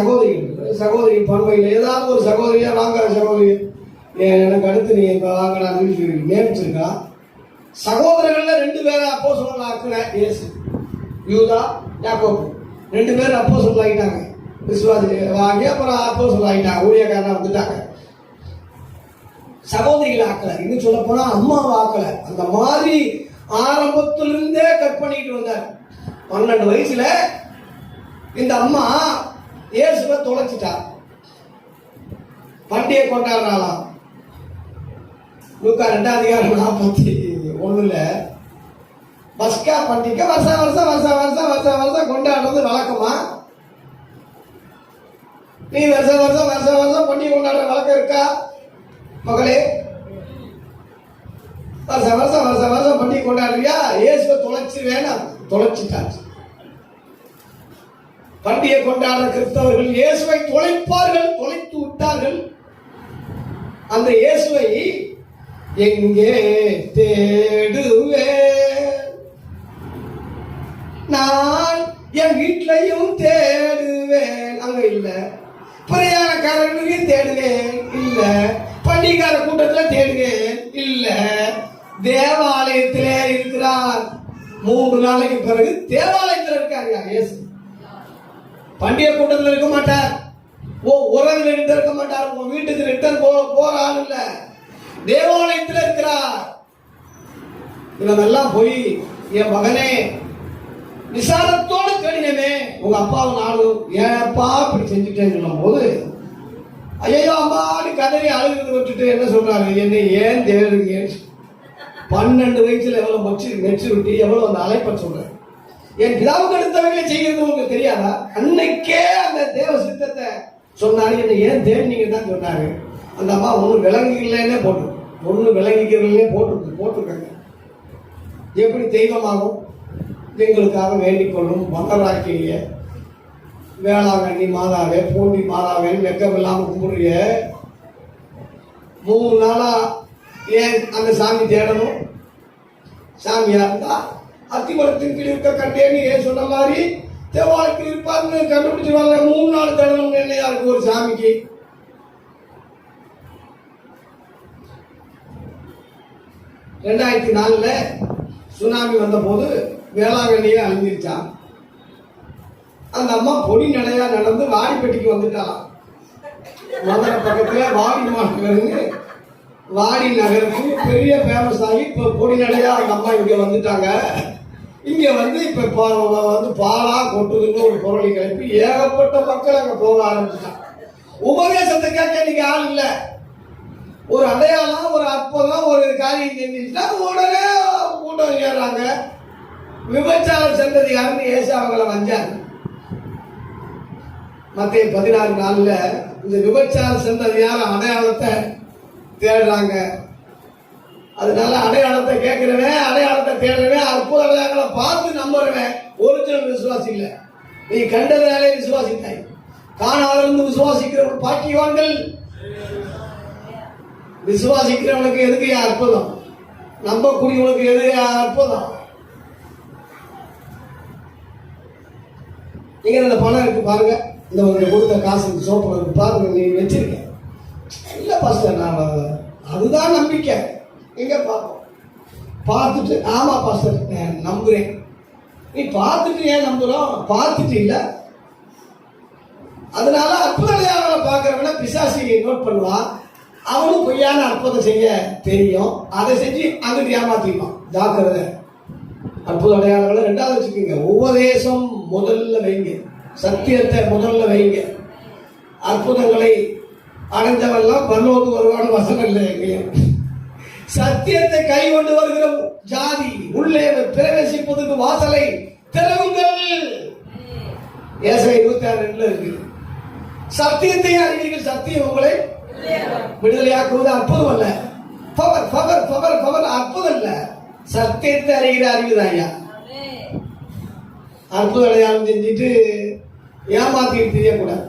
சகோதரி பண்பையில் ஏதாவது ஒரு சகோதரியா வாங்க சகோதரி எனக்கு அடுத்து நீ இப்ப வாங்கலான்னு சொல்லி நியமிச்சிருக்கான். சகோதரர்கள்ல 2 பேரை அப்போஸ்தலர்கள் ஆக்குன இயேசு, யூதா யாக்கோபு 2 பேரும் அப்போஸ்தலர்கள் ஆகிட்டாங்க. விசுவாசி வாங்கி அப்புறம் அப்போஸ்தலர்கள் ஆகிட்டாங்க, ஊழியக்காரனா வந்துட்டாங்க. சகோதரிகளை ஆக்கல, இன்னும் சொல்ல போனா அம்மாவை ஆக்கல. அந்த மாதிரி ஆரம்பத்திலிருந்தே கட் பண்ணிட்டு வந்தார். 12 வயசுல இந்த அம்மா இயேசுவை தொலைச்சிட்டார். பண்டிகை கொண்டாடுறாளாம். லூக்கா 2:41 பஸ்கா பண்டிகை வருஷம் கொண்டாடுறது வழக்கமா? நீ வருஷம் பண்டிகை கொண்டாடுற வழக்கம் இருக்கா மகளே? வருஷம் பண்டிகை கொண்டாடுறியா? இயேசுவை தொலைச்சு வேணாம், தொலைச்சிட்டாச்சு. பண்டிகை கொண்டாடுற கிறிஸ்தவர்கள் இயேசுவை தொலைப்பார்கள், தொலைத்து விட்டார்கள். அந்த இயேசுவை எங்கே தேடுவேன்? நான் என் வீட்லையும் தேடுவேன், அங்க இல்ல. பிரயாணக்காரர்களையும் தேடுவேன், இல்ல. பண்டிகார கூட்டத்துல தேடுவேன், இல்ல. தேவாலயத்திலே இருக்கிறார். 3 நாளைக்கு பிறகு தேவாலயத்தில் இருக்காருயா இயேசு. பண்டிகை கூட்டத்தில் இருக்க மாட்டார், உறவில் இருக்க மாட்டார், உங்க வீட்டுக்கு ரிட்டர்ன் போற ஆள் இல்ல, தேவாலயத்தில் இருக்கிறார். இவனெல்லாம் போய் என் மகனே விசாரத்தோடு தேடினமே, உங்க அப்பாவும் நானும் ஏன்ப்பா இப்படி செஞ்சுட்டேன்னு சொல்லும் போது ஐயோ அம்மான்னு கதறி அழுகிறது விட்டுட்டு என்ன சொல்றாரு, என்னை ஏன் தேடுறீங்க? 12 வயசுல எவ்வளவு மெச்சூரிட்டி, எவ்வளவு அந்த அழைப்ப சொல்றேன். என் பிதாவுக்கு அடுத்தவங்களே செய்கிறது உங்களுக்கு தெரியாதா? அன்னைக்கே அந்த தேவ சித்தத்தை சொன்னாரு. என்னை ஏன் தேடினீங்க தான் சொன்னாரு. அந்த அம்மா ஒன்றும் விளங்கிக்கலன்னே போட்டுருக்காங்க. எப்படி தெய்வமாகும் எங்களுக்காக வேண்டிக் கொள்ளும் மன்னராக்கிய வேளாங்கண்ணி மாதாவே, பூண்டி மாதாவே வெக்கம் இல்லாம கும்பிடுறிய 3 நாளா ஏன் அந்த சாமி தேடணும்? சாமியா இருந்தா அத்திமரத்தின் கீழ் இருக்க கண்டேன்னு ஏன் சொன்ன மாதிரி தேவாலயத்தில் இருப்பாருன்னு கண்டுபிடிச்சிருவாங்க. 3 நாள் தேடணும் என்னையா இருக்கு ஒரு சாமிக்கு? 2004 சுனாமி வந்த போது வேளாங்கண்ணியே அழிஞ்சிருச்சான். அந்த அம்மா பொடி நடையா நடந்து வாடிப்பட்டிக்கு வந்துட்டாலாம். மதுரை பக்கத்துல வாடி நகருக்கு பெரிய ஃபேமஸ் ஆகி இப்ப பொடி நடையா அந்த அம்மா இங்க வந்துட்டாங்க. இங்க வந்து இப்ப வந்து பாலா கொட்டுதுன்னு ஒரு பொருளை கிளப்பி ஏகப்பட்ட மக்கள் அங்க போக ஆரம்பிச்சுட்டாங்க. உபதேசத்தை கேட்க இன்னைக்கு ஆள் இல்லை. ஒரு அடையாளம், ஒரு அற்புதம், ஒரு காரியம் செஞ்சுட்டா உடனே கூட்டம் ஏறாங்க. விபச்சார சந்ததி யாருன்னு ஏசு அவங்களை வந்தாங்க. மத்திய 16:4 இந்த விபச்சார சந்ததியார அடையாளத்தை தேடுறாங்க. அதனால அடையாளத்தை கேட்கிறவன், அடையாளத்தை தேடுறவன், அற்புத அடையாளங்களை பார்த்து நம்புறவன் ஒரிஜினல் விசுவாசி இல்லை. நீ கண்டதாலே விசுவாசித்தாய். காணாதிருந்து விசுவாசிக்கிறவர்கள் பாக்கியவான்கள். விசுவாசிக்கிறவனுக்கு எதுக்கு அற்புதம்? நம்பக்கூடியவனுக்கு எது அற்புதம்? நீங்க இந்த பணம் இருக்கு பாருங்க, இந்த கொடுத்த காசு சோப்பு இருக்கு பாருங்க, நீ வச்சிருக்க இல்ல பாஸ்டர், நான் அதுதான் நம்பிக்கை. எங்க பார்ப்போம், பார்த்துட்டு ஆமா பாஸ்டர் நம்புறேன். நீ பார்த்துட்டு ஏன் நம்புறோம்? பார்த்துட்டு இல்ல. அதனால அற்புதங்களை பார்க்கிறவன பிசாசி நோட் பண்ணுவான். அவனும் பொய்யான அற்புதம் செய்ய தெரியும், அதை செஞ்சு அங்கிட்டு ஏமாத்திப்பான். ஜாக்கிரதை. அற்புத அடையாளங்களை 2வது வச்சுக்கோங்க. உபதேசம் முதல்ல வைங்க, சத்தியத்தை முதல்ல வைங்க. அற்புதங்களை அடைஞ்சவெல்லாம் பரலோகத்து வருவான வசனம் இல்லை எங்கேயும். சத்தியத்தை கை கொண்டு வருகிற ஜாதி உள்ளே பிரவேசிப்பதற்கு வாசலை திறவுங்கள். ஏசாயா 26:2 இருக்கு. சத்தியத்தை அறிவீர்கள், சத்தியம் உங்களை விடுதலையாக்குவது அற்புதம் அல்ல. பவர் பவர் பவர் பவர் அற்புதம் இல்ல, சத்தியத்தை அறிகிற அறிவுதான் ஐயா. அற்புத அடையாளம் செஞ்சுட்டு ஏமாத்திட்டு தெரியக்கூடாது.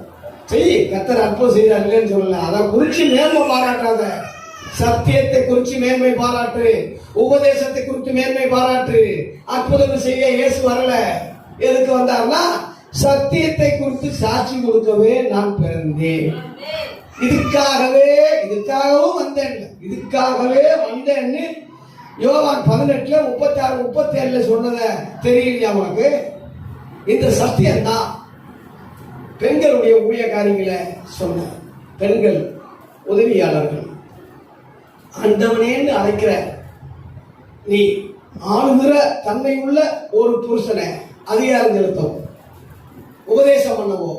கர்த்தர் அற்புதம் செய்தார்களேன்னு சொல்லல, அதை குறிச்சு மேன்மை பாராட்டாத. சத்தியத்தை குறிச்சு மேன்மை பாராட்டு, உபதேசத்தை குறித்து மேன்மை பாராட்டு. அற்புதம் செய்ய இயேசு வரல. எதுக்கு வந்தார்னா சத்தியத்தை குறித்து சாட்சி கொடுக்கவே நான் பிறந்தேன். இதுக்காகவும் வந்தேன்னு யோவான் 18:36-37 சொன்னதை தெரியலையா உனக்கு? இந்த சத்தியம் தான் பெண்களுடைய ஊழியக்காரிகளை சொன்ன பெண்கள் உதவியாளர்கள். ஆண்டவனேன்னு அழைக்கிற நீ ஆளுகிற தன்மை உள்ள ஒரு புருஷனை அதிகாரம் செலுத்தவும் உபதேசம் பண்ணவோ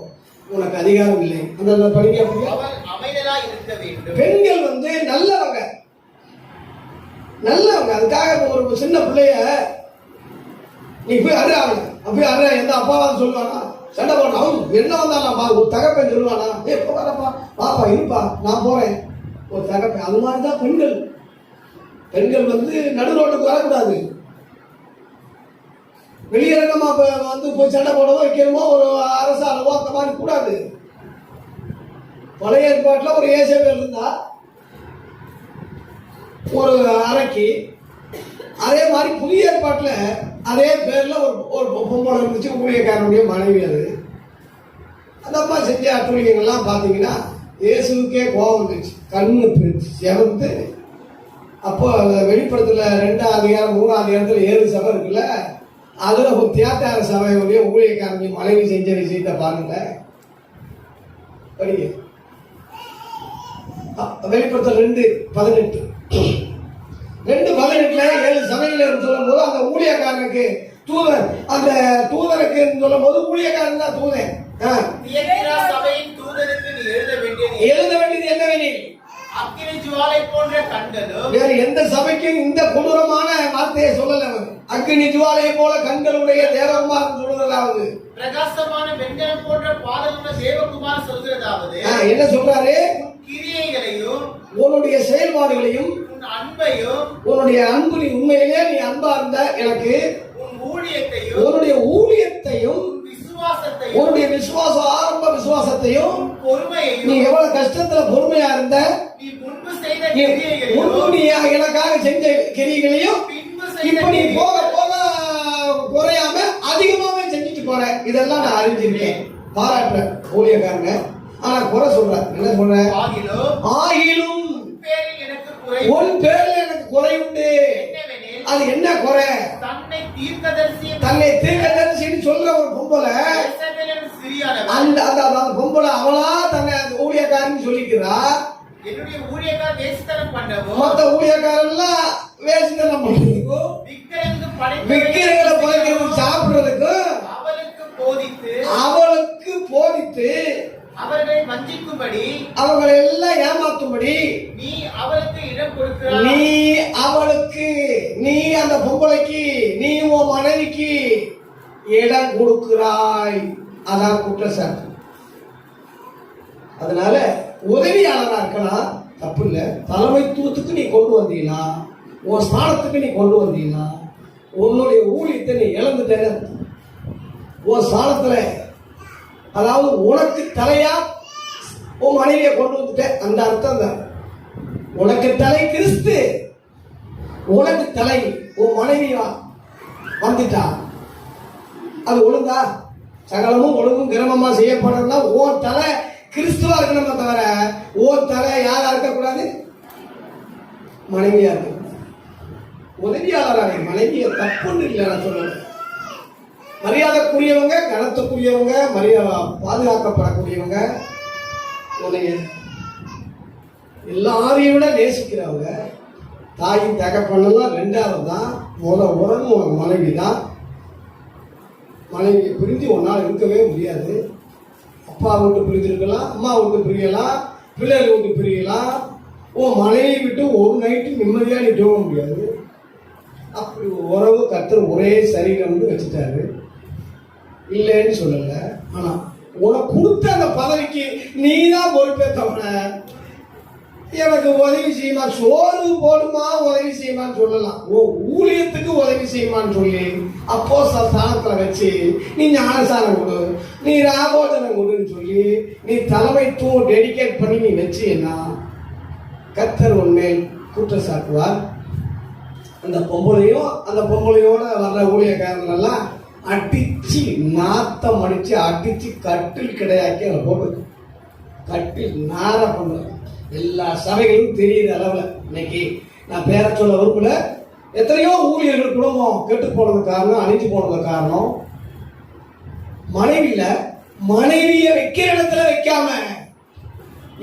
உனக்கு அதிகாரம் இல்லை. அந்த படிக்க பெண்கள் வந்து நல்லவங்க. அதுக்காக ஒரு சின்ன பிள்ளைய நீ போய் அரு அப்படி அரு எந்த அப்பாவாவது சொல்லுவானா? சண்டை போட்டா என்ன வந்தாலும் ஒரு தகப்பன் சொல்லுவானா? எப்ப வரப்பா பாப்பா இருப்பா நான் போறேன் ஒரு தகப்பன். அது மாதிரிதான் பெண்கள் வந்து நடு ரோட்டுக்கு வரக்கூடாது. வெளியரங்கமா வந்து போய் சண்டை போடவோ வைக்கணுமோ ஒரு அரசாங்கமோ அந்த மாதிரி கூடாது. பழைய ஏற்பாட்டில் ஒரு ஏசபேல் இருந்தா ஒரு அறைக்கு. அதே மாதிரி புதிய ஏற்பாட்டில் அதே பேர்ல ஒரு பொம்பளை இருந்துச்சு, ஊழியக்காரனுடைய மனைவி. அது அந்த அம்மா செஞ்ச அட்டுழியங்கள்லாம் பார்த்தீங்கன்னா இயேசுக்கே கோபம் வந்துச்சு, கண்ணு செவந்து. அப்போ வெளிப்படத்துல 2ஆம் அதிகாரம் 3ஆம் அதிகாரத்துல 7 சபை இருக்குல்ல, அதுல ஒரு தியாத்தார சபையுடைய ஊழியக்காரனுடைய மனைவி செஞ்ச விஷயத்தை பாருங்க. படிங்க. வெளிப்படுத்தல் 2:18. 2:18 7 சபைகள் சொல்லும் போது அந்த ஊழியக்காரனுக்கு தூதன், அந்த தூதனுக்கு சொல்லும் போது ஊழியக்காரன் தான் தூதன். சபையின் தூதனுக்கு நீ எழுத வேண்டியது என்னவெனில், அக்கினி ஜுவாலை போன்ற கண்களும். வேற எந்த சபைக்கும் இந்த கொடூரமான வார்த்தையை சொல்லல. அக்கினி ஜுவாலை போல கண்களுடைய தேவகுமாரன் சொல்றதாவது, பிரகாசமான வெண்கலம் போன்ற பாதமுள்ள தேவகுமார் சொல்கிறதாவது, என்ன சொல்றாரு? கிரியைகளையும் உன்னுடைய செயல்பாடுகளையும் உன் அன்பையும், உன்னுடைய அன்பு, நீ உண்மையிலே நீ அன்பா இருந்த எனக்கு, உன் ஊழியத்தையும், உன்னுடைய ஊழியத்தையும், விசுவாசத்தையும், உன்னுடைய விசுவாசம், ஆரம்ப விசுவாசத்தையும், பொறுமையையும், நீ எவ்வளவு கஷ்டத்துல பொறுமையா இருந்த, நீ முன்பு செய்த கிரியைகளையும், நீ எனக்காக செஞ்ச கிரியைகளையும் இப்ப நீ போக போக குறையாம அதிகமாவே செஞ்சுட்டு போற. இதெல்லாம் நான் அறிஞ்சிருக்கேன், பாராட்டுறேன் ஊழியக்காரங்க. ஆனா குறை சொல்றேன். என்ன சொல்றேன்? ஆகிலும் உன் பேரில் எனக்கு குறை உண்டு. அது என்ன குறை? தன்னை தீர்க்கதரிசின்னு சொல்ற ஒரு பொம்பளை, அந்த பொம்பளை அவளா தன்னை ஊழியக்காரன்னு சொல்லிக்கிறா. என்னுடைய ஊழியக்காரர் வேசித்தனம் பண்ணவும், மற்ற ஊழியக்காரெல்லாம் வேசித்தனம் பண்ணுறதுக்கும், விக்கிரங்களை படைக்கிறது சாப்பிடுறதுக்கும் அவளுக்கு போதித்து அவர்களை வஞ்சிக்கும்படி, அவங்களை எல்லாம் ஏமாத்தும்படி நீ அவளுக்கு இடம் கொடுக்கிறாய். நீ அந்த பொம்பளைக்கு, நீ உன் மனைவிக்கு இடம் கொடுக்கிறாய். அதான் குற்றச்சாட்டு. அதனால உதவியாளரா இருக்கலாம், தப்பு இல்ல. தலைமைத்துவத்துக்கு நீ கொண்டு வந்தீங்கன்னா, உன் ஸ்தானத்துக்கு நீ கொண்டு வந்தீங்கன்னா, உன்னுடைய ஊழியத்தை நீ இழந்துட்டேன்னு. உன் ஸ்தானத்துல, அதாவது உனக்கு தலையா உன் மனைவியை கொண்டு வந்துட்ட, அந்த அர்த்தம் தான். உனக்கு தலை கிறிஸ்து, உனக்கு தலை உன் மனைவியா வந்துட்டா, அது ஒழுங்கா? சகலமும் ஒழுங்கும் கிரமமா செய்யப்படுறதுனா உன் தலை கிறிஸ்துவா இருக்கணுமே தவிர உன் தலை யாரா இருக்கக்கூடாது? மனைவியா இருக்க. உதவியாளராக மனைவியை தப்புன்னு இல்லை நான் சொல்லுவேன். மரியாதைக்குரியவங்க, கனத்துக்குரியவங்க, மரியாதை பாதுகாக்கப்படக்கூடியவங்க, எல்லாரையும் விட நேசிக்கிறவங்க. தாயின் தகப்பனெல்லாம் 2வது தான். உறவு உனக்கு மனைவி தான். மனைவியை பிரிஞ்சு ஒன்னால் இருக்கவே முடியாது. அப்பா விட்டு பிரிஞ்சிருக்கலாம், அம்மா விட்டு பிரியலாம், பிள்ளைகளை விட்டு பிரியலாம். உன் மனைவியை விட்டு ஒரு நைட்டு நிம்மதியாக நீ தூங்க முடியாது. அப்படி உறவு கர்த்தர் ஒரே சரீரம்னு வச்சுட்டாரு, இல்லைன்னு சொல்லல. ஆனா உனக்கு கொடுத்த அந்த பதவிக்கு நீ தான் பொறுப்பே தவிர எனக்கு உதவி செய்யுமா, சோறு போடுமா உதவி செய்யுமான்னு சொல்லலாம். ஊழியத்துக்கு உதவி செய்யுமான்னு சொல்லி அப்போ ஸ்தானத்துல வச்சு நீ ஞானசாரம் கொடு, நீ ராபோஜனம் கொடுன்னு சொல்லி நீ தலைமைத்துவம் டெடிகேட் பண்ணி நீ வச்சீன்னா கர்த்தர் உன்மேல் குற்றம் சாட்டுவார். அந்த பொம்பளையோட வர்ற ஊழியக்காரர்கள் எல்லாம் அடிச்சு நாத்தம் அடிச்சு அடிச்சு கட்டில் கிடையாக்கி அதை போட்டு கட்டில் நார பண்ண எல்லா சபைகளும் தெரியுற அளவுல. இன்னைக்கு நான் பேர சொல்ல வகுப்புல எத்தனையோ ஊழியர்கள் குடும்பம் கெட்டு போனதுக்கு காரணம், அழிஞ்சு போனதுக்கு காரணம் மனைவிய வைக்கிற இடத்துல வைக்காம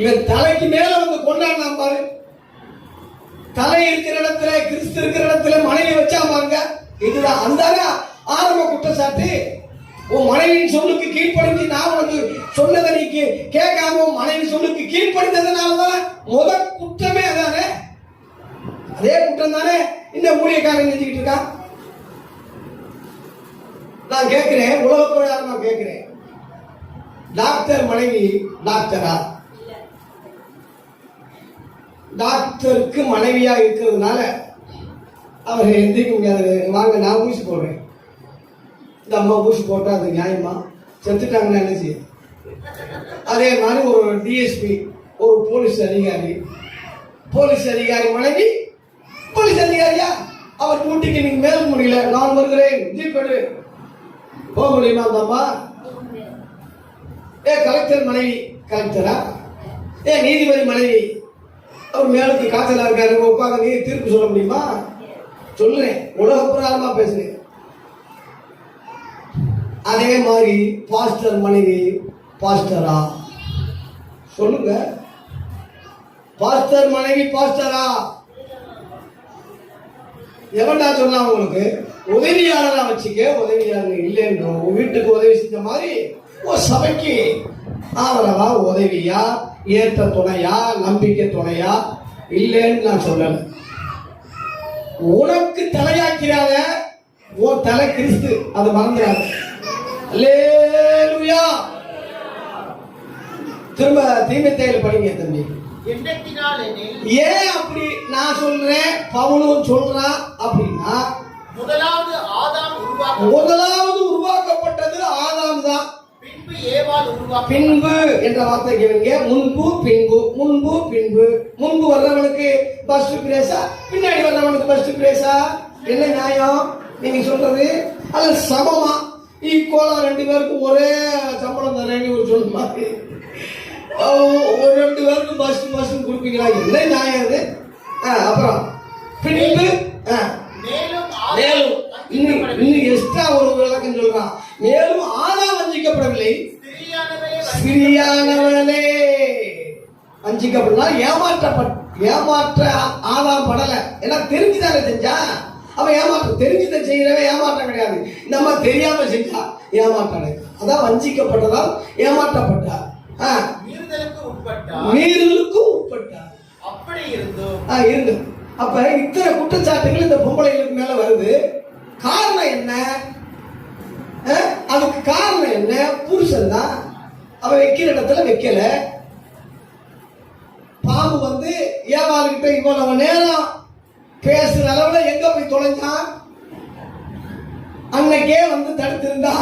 இவன் தலைக்கு மேல வந்து கொண்டாடினா பாரு. தலை இருக்கிற இடத்துல, கிறிஸ்து இருக்கிற இடத்துல மனைவி வச்சா பாருங்க. இதுதான் அந்த ஆரம்ப குற்றச்சாட்டு. உன் மனைவியின் சொல்லுக்கு கீழ்ப்படிஞ்சு நான் உனக்கு சொன்னதை நீ கேட்காம உன் மனைவி சொல்லுக்கு கீழ்ப்படிந்ததுனாலதான் முதல் குற்றமே அதானே. அதே குற்றம் தானே இந்த ஊழியக்காரன் செஞ்சுக்கிட்டு இருக்கான். நான் கேட்கிறேன், உலக பிரகாரமா கேட்கிறேன், டாக்டர் மனைவி டாக்டரா? டாக்டருக்கு மனைவியா இருக்கிறதுனால அவர் எந்திரிக்க முடியாது. வாங்க நான் ஊசி போடுறேன், இந்த அம்மா ஊசி போட்டா அது நியாயமா? செத்துட்டாங்கன்னா என்ன செய்ய? அதே மாதிரி ஒரு டிஎஸ்பி, ஒரு போலீஸ் அதிகாரி மனைவி போலீஸ் அதிகாரியா? அவர் ஊட்டிக்கு நீங்க மேல முடியல, நான் வருகிறேன், ஜீப் எடு. போக முடியுமா அந்த அம்மா? கலெக்டர் மனைவி கலெக்டரா? நீதிபதி மனைவி, அவர் மேலுக்கு காய்ச்சலா இருக்காரு, உட்காந்து நீ தீர்ப்பு சொல்ல முடியுமா? சொல்றேன், உலக பிரகாரமா பேசுறேன். அதே மாதிரி பாஸ்டர் மனைவி பாஸ்டரா? சொல்லுங்க, பாஸ்டர் மனைவி பாஸ்டரா? எவன்டா சொன்னா உங்களுக்கு? உதவியாளரா வச்சுக்க. உதவியாளர் இல்லைன்றோம். வீட்டுக்கு உதவி செஞ்ச மாதிரி ஒரு சபைக்கு ஆதரவா, உதவியா, ஏற்ற துணையா, நம்பிக்கை துணையா இல்லைன்னு நான் சொல்லல. உனக்கு தலையாக்கிறாங்க, உன் தலை கிறிஸ்து, அது மறந்துடாத. அல்லேலூயா. திரும்ப தீமோத்தேயுல படிங்க தம்பி. ஏன் அப்படி நான் சொல்றேன், பவுலும் சொல்றான் அப்படின்னா, முதலாவது உருவாக்கப்பட்டது ஆதாம் தான். பின்பு என்ற வார்த்தை கேளுங்க. முன்பு பின்பு, முன்பு பின்பு. முன்பு வர்றவனுக்கு ஃபர்ஸ்ட் பிரேஸா, பின்னாடி வர்றவனுக்கு ஃபர்ஸ்ட் பிரேஸா? என்ன நியாயம் நீங்க சொல்றது? அது சமமா ஈக்குவலா ரெண்டு பேருக்கும் ஒரே சம்பளம் தரேன்னு ஒரு சொல்ல மாதிரி ஒரு ரெண்டு பேருக்கும் ஃபர்ஸ்ட் கொடுப்பீங்களா? என்ன நியாயம் அது? அப்புறம் பின்பு மேலும் இன்னும் எக்ஸ்ட்ரா ஒரு விளக்கம் சொல்றான். மேலும் ஆதாம் வஞ்சிக்கப்படவில்லை, ஸ்திரியானவளே வஞ்சிக்கப்படா. ஏமாற்ற ஆதாம் படல. ஏன்னா தெரிஞ்சுதானே செஞ்சா. அவன் தெரிஞ்சுத செய்யறவே ஏமாற்றம் கிடையாது. நம்ம தெரியாம செஞ்சா ஏமாற்றம். அதான் வஞ்சிக்கப்பட்டதால் ஏமாற்றப்பட்டார். மீறலுக்கு உட்பட்டார். அப்படி இருந்தோம். அப்ப இத்தனை குற்றச்சாட்டுகள் இந்த பொம்பளைகளுக்கு மேல வருது. காரணம் என்ன? அதுக்கு காரணம் என்ன? புருஷன் தான். அவன் வைக்கிற இடத்துல வைக்கல. பாம்பு வந்து ஏவாளுகிட்ட இவ்வளவு நேரம் பேசுற அளவுல எங்க போய் தொலைஞ்சான்? அன்னைக்கே வந்து தடுத்திருந்தா,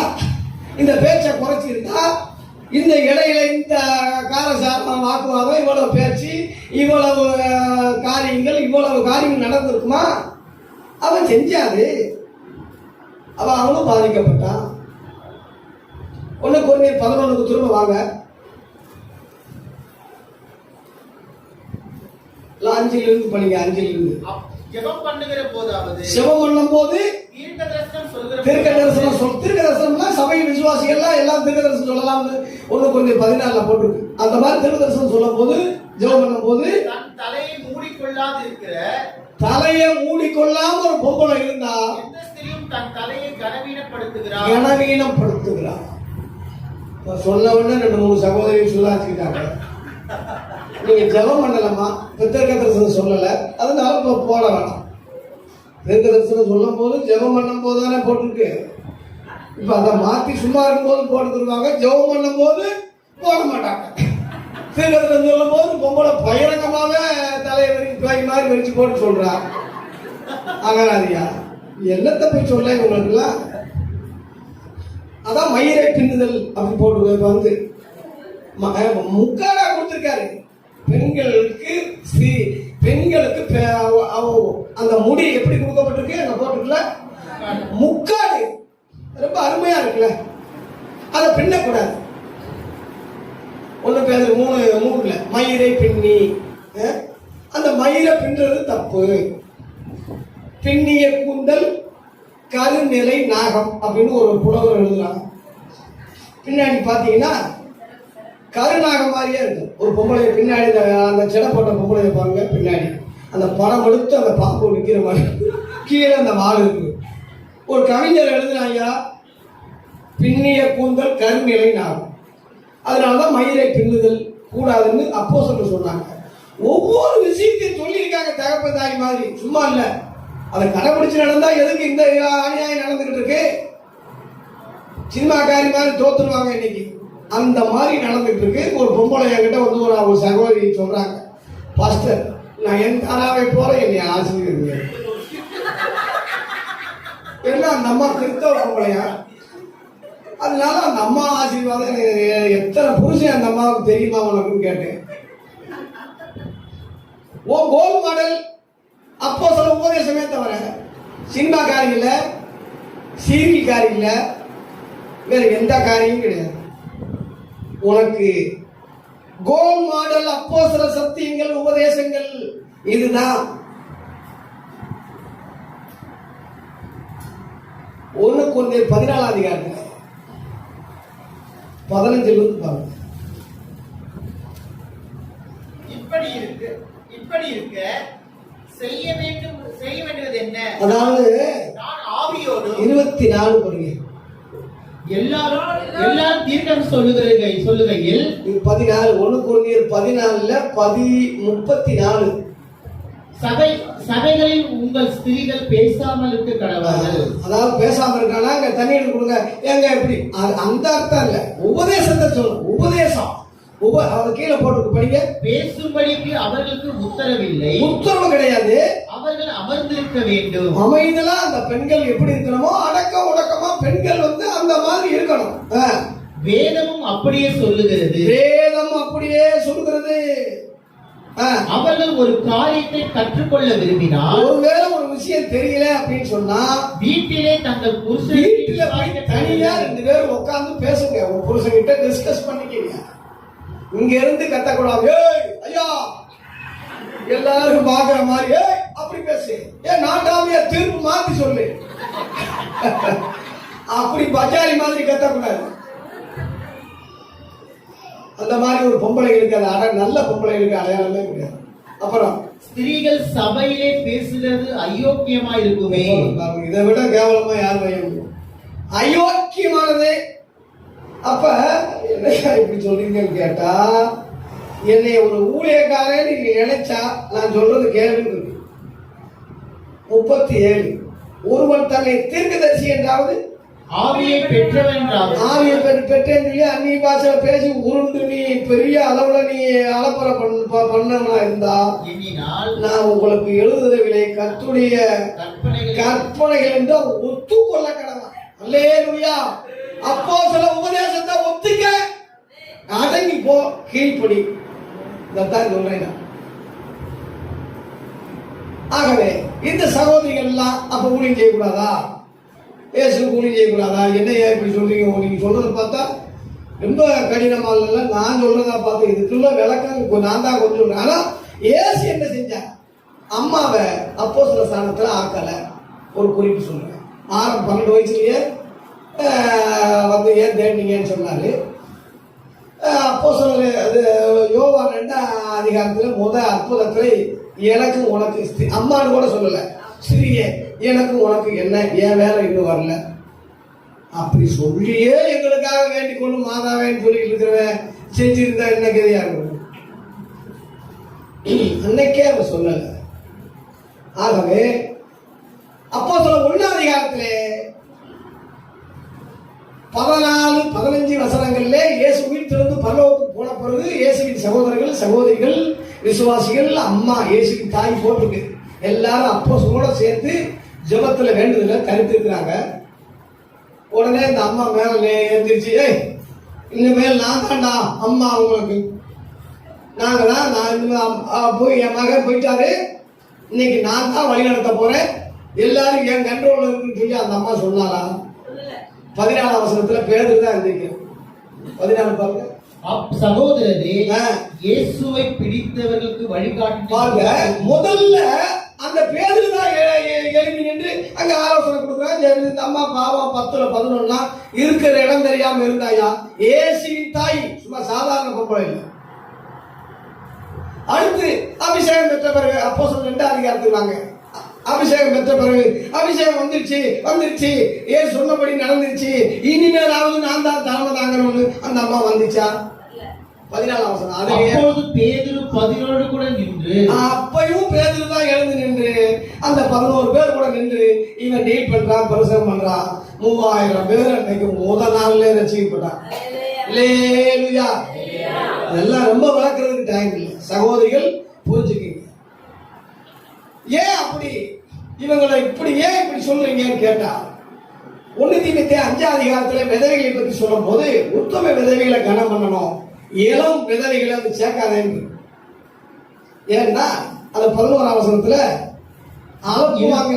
இந்த பேச்சை குறைச்சிருந்தா, இந்த இடையில இந்த காரசாரம் வாக்குவாதம், இவ்வளவு பேச்சு, இவ்வளவு காரியங்கள் நடந்திருக்குமா? அவன் செஞ்சாது. அவனும் பாதிக்கப்பட்டான். 1 கொரிந்தியர் 11 திரும்ப வாங்க. 5 படிங்க. 5 ஜெபம் பண்ணுகிற போதாவது, ஜெபம் பண்ணும் போது தீர்க்க தரிசனம் சபை விசுவாசிகள் எல்லாம் தீர்க்க தரிசனம் சொல்லலாம். 1 கொரிந்தியர் 14 போட்டிருக்கு. அந்த மாதிரி தீர்க்க தரிசனம் சொல்லும் போது, ஜெபம் பண்ணும் போது தலையை மூடிக்கொள்ளாம ஒரு பொம்பளை இருந்தா, தன் தலையை கனவீனப்படுத்துகிறார். சொன்ன உடனே 2-3 சகோதரிகள் சுதாச்சிக்கிட்டாங்க. நீங்க ஜெபம் பண்ணலாமா? தீர்க்க தரிசனம் சொல்லல, அதனால இப்ப போட வேணாம். தீர்க்க தரிசனம் சொல்லும் போது ஜெபம் பண்ணும் போது தானே போட்டிருக்கு. இப்ப அதை மாத்தி சும்மா இருக்கும் போது போட்டுருவாங்க, ஜெபம் பண்ணும் போது போட மாட்டாங்க. தீர்க்க தரிசனம் சொல்லும் போது பொம்பளை பகிரங்கமாவே தலையை பேய் மாதிரி வச்சு போட்டு சொல்றா. ஆகாதியா, என்னத்தை போய் சொல்ல இவங்களுக்குலாம்? அதான் மயிரை பின்னுதல் அப்படி போட்டு வந்து முக்காடா கொடுத்திருக்காரு. பெண்களுக்கு அந்த முடி எப்படி கொடுக்கப்பட்டிருக்கு அங்க போட்டுக்கல, முக்காடு ரொம்ப அருமையா இருக்குல்ல, அதை பின்னக்கூடாது. 1 பேர் 3 மயிரை பின்னி, அந்த மயிரை பின்றது தப்பு. பின்னிய கூந்தல் கருநிலை நாகம் அப்படின்னு ஒரு புலவர் எழுதுறாங்க. பின்னாடி பாத்தீங்கன்னா கருநாகம் மாதிரியே இருக்கும். ஒரு பொம்பளை பின்னாடி அந்த செடை போட்ட பொம்பளை பாருங்க, பின்னாடி அந்த படம் எடுத்து அந்த பாம்பு நிற்கிற மாதிரி கீழே அந்த வால் இருக்கு. ஒரு கவிஞர் எழுதுனாங்க, பின்னிய கூந்தல் கருநிலை நாகம். அதனாலதான் மயிரை பின்னுதல் கூடாதுன்னு அப்போஸ்தலர் சொன்னாங்க. ஒவ்வொரு விஷயத்தையும் சொல்லியிருக்காங்க. தகப்ப தாய் மாதிரி சும்மா இல்ல, அதை கடைபிடிச்சு நடந்தா எதுக்கு இந்த அநியாயம் நடந்துகிட்டு இருக்கு? சினிமாக்காரி மாதிரி தோத்துருவாங்க இன்னைக்கு. அந்த மாதிரி நடந்துட்டு இருக்கு. ஒரு பொம்பளை என்கிட்ட வந்து ஒரு சகோதரி சொல்றாங்க, பாஸ்டர் நான் என் தானாவே போறேன், என்னை ஆசிரியர். எல்லாம் அந்த அம்மா கிறிஸ்தவ பொம்பளையா, அதனால அந்த அம்மா ஆசீர்வாதம். எத்தனை புருஷன் அந்த அம்மாவுக்கு தெரியுமா உனக்குன்னு கேட்டேன். ஓ கோல் மாடல் அப்போ சில உபதேசமே தவிர சினிமா காரியம் இல்லை, சீரியல் காரியம் இல்லை, வேற எந்த காரியமும் கிடையாது. உனக்கு கோல் மாடல் அப்போஸ்தல சத்தியங்கள் உபதேசங்கள் இதுதான். 1 கொரிந்தியர் 14 அதிகாரத்தில் 15 பாருங்க. இப்படி இருக்க செய்ய வேண்டியது என்ன? அதாவது நான் ஆவியோடு 24 பாருங்க. எல்லாரும் தீர்க்கம் சொல்லுகையில் 14 1 கொரிந்தியர் 14ல 34 சபைகளில் உங்கள் ஸ்திரீகள் பேசாமல் இருக்க கடவுள். அதாவது பேசாம இருக்கானா அங்க தண்ணி எடுத்து கொடுங்க ஏங்க எப்படி அந்த அர்த்தம் இல்ல, உபதேசத்தை சொல்லணும். உபதேசம் அவர் கீழே போட்டு படிங்க. பேசும்படிக்கு அவர்களுக்கு உத்தரவில்லை, உத்தரவு கிடையாது, அவர்கள் அமர்ந்திருக்க வேண்டும். அமைதலா அந்த பெண்கள் எப்படி இருக்கணுமோ அடக்க உடக்கமா பெண்கள் அந்த மாதிரி இருக்கணும். வேதமும் அப்படியே சொல்லுகிறது. வேதம் அப்படியே சொல்லுகிறது. அவர்கள் ஒரு காரியத்தை கற்றுக்கொள்ள விரும்பினால், ஒருவேளை ஒரு விஷயம் தெரியல அப்படின்னு சொன்னா வீட்டிலே தங்கள் வீட்டுல தனியா 2 பேரும் உட்கார்ந்து பேசுங்க. உங்க புருஷன்கிட்ட டிஸ்கஸ் பண்ணிக்கீங்க. இங்க இருந்து கத்தக்கூடாது. ஏய் ஐயா எல்லாரும் பாக்குற மாதிரி அப்படி பேசு, நாட்டாமைய தீர்ப்பு மாத்தி சொல்லு, அப்படி பஜாரி மாதிரி கத்தக்கூடாது. அந்த மாதிரி ஒரு பொம்பளைகளுக்கு நல்ல பொம்பளைகளுக்கு அடையாளமே கிடையாது. அப்புறம் ஸ்திரீகள் சபையிலே பேசுகிறது அயோக்கியமா இருக்குமே. இதை விட கேவலமா யார் வைய முடியும்? அயோக்கியமானது. அப்ப என்ன இப்படி சொல்றீங்கன்னு கேட்டா, என்னை ஒரு ஊழியக்காரன் நீங்க நினைச்சா நான் சொல்றது கேள்வி. 37 ஒருவன் தன்னை தீர்க்கதரிசி என்றாவது ஆவியை பெற்றவென்றாவது, ஆவியை பெற்றேன்னு சொல்லி அந்நிய பாஷையில பேசி உருண்டு நீ பெரிய அளவுல நீ அலப்பற பண்ணவனா இருந்தா நான் உங்களுக்கு எழுதுறவில்லை கர்த்தருடைய கற்பனைகள் என்று ஒத்துக்கொள்ள கடவுள். அல்லேலூயா. அப்போ சில உபதேசத்தை ஒத்துக்க, அடங்கி போ, கீழ்ப்படி. இதான் சொல்றேன். ஆகவே இந்த சகோதரிகள் எல்லாம் அப்ப ஊழியம் செய்யக்கூடாதா? ஏசு ஊழியம் செய்யக்கூடாதா? என்னையா இப்படி சொல்றீங்க? நீங்க சொல்றதை பார்த்தா ரொம்ப கடினமா இல்ல, நான் சொல்றதா பார்த்து இதுக்குள்ள விளக்கம் நான் தான் கொஞ்சம் சொல்றேன். ஆனா ஏசு என்ன செஞ்சா? அம்மாவை அப்போஸ்தல ஸ்தானத்துல ஆக்கல. ஒரு குறிப்பு சொல்றேன். 12 வயசுலயே ஏன் தேடினீங்கன்னு சொன்னாரு. அப்போஸ்தலர் அது யோவான் 2ஆம் அதிகாரத்துல அற்புதத்துல எனக்கும் உனக்கு அம்மான்னு கூட சொல்லல, ஸ்திரீயே எனக்கும் உனக்கு என்ன, ஏன் வேலை இன்னும் வரல அப்படி சொல்லியே எங்களுக்காக வேண்டிக் கொண்டு மாதாவேன்னு சொல்லிட்டு இருக்கிறவன் செஞ்சிருந்தா என்ன கதையா இருக்கும்? அன்னைக்கே அவர் சொல்லல. ஆகவே அப்போஸ்தலர் 1ஆம் அதிகாரத்திலே 14-15 வசனங்களிலே இயேசு உயிர்த்தெழுந்து பரலோகத்துக்கு போன பிறகு இயேசுவின் சகோதரர்கள் சகோதரிகள் விசுவாசிகள் அம்மா இயேசுவின் தாய் போட்டிருக்கு. எல்லாரும் அப்போஸ்தலரோட சேர்த்து ஜெபத்துல வேண்டுதல கருத்திருக்கிறாங்க. உடனே இந்த அம்மா மேல எழுந்திருச்சு, இனிமேல் நான் தான்டா அம்மா உங்களுக்கு, நாங்க தான் நான் போய் என் மகன் போயிட்டாரு, இன்னைக்கு நான் தான் வழி நடத்த போறேன், எல்லாரும் என் கண்ட்ரோல் இருக்குன்னு சொல்லி அந்த அம்மா சொன்னாரா? 14ஆம் வசனத்துல பேதுரு தான் இருந்திருக்கிறேன். 14 பாருங்க. சகோதரரே, இயேசுவை பிடித்தவர்களுக்கு வழிகாட்டி பாருங்க. முதல்ல அந்த பேதுரு தான் எழுப்பி நின்று அங்க ஆலோசனை கொடுக்குறாங்க. இந்த அம்மா பாவம் 10-11 இருக்கிற இடம் தெரியாம இருந்தாயா? இயேசுவின் தாய் சும்மா சாதாரண பொம்பளை இல்லை. அடுத்து அபிஷேகம் பெற்ற பிறகு அப்போஸ்தலர் 2ஆம் அதிகாரத்துக்கு வாங்க. அபிஷேகம் பெற்ற பிறகு அபிஷேகம் வந்துருச்சு, ஏன் சொன்னபடி நடந்துருச்சு, இனிமேலாவது நான் தான் தலைமை தாங்கணும்னு அந்த அம்மா வந்துச்சா? 14ஆம் வசனம். அப்பொழுது பேதுரு 11 கூட நின்று, அப்பயும் பேதுரு தான் எழுந்து நின்று அந்த 11 பேர் கூட நின்று இவன் டீல் பண்றான், பிரசவம் பண்றான். 3000 பேர் அன்னைக்கு முதல் நாள்ல ரசிக்கப்பட்டான். அல்லேலூயா. அதெல்லாம் ரொம்ப வளர்க்கறதுக்கு டைம் இல்லை. சகோதரிகள் புரிஞ்சுக்கீங்க. ஏன் அப்படி இவங்களை இப்படி சொல்றீங்கன்னு கேட்டா, 1 தீமோத்தேயு 5ஆம் அதிகாரத்துல விதவைகளை பத்தி சொல்லும் போது உத்தம விதவைகளை கனம் பண்ணணும், இளம் விதவைகளை அது சேர்க்காதேன்னு. ஏன்னா அந்த 11ஆம் வசனத்துல அலப்புவாங்க.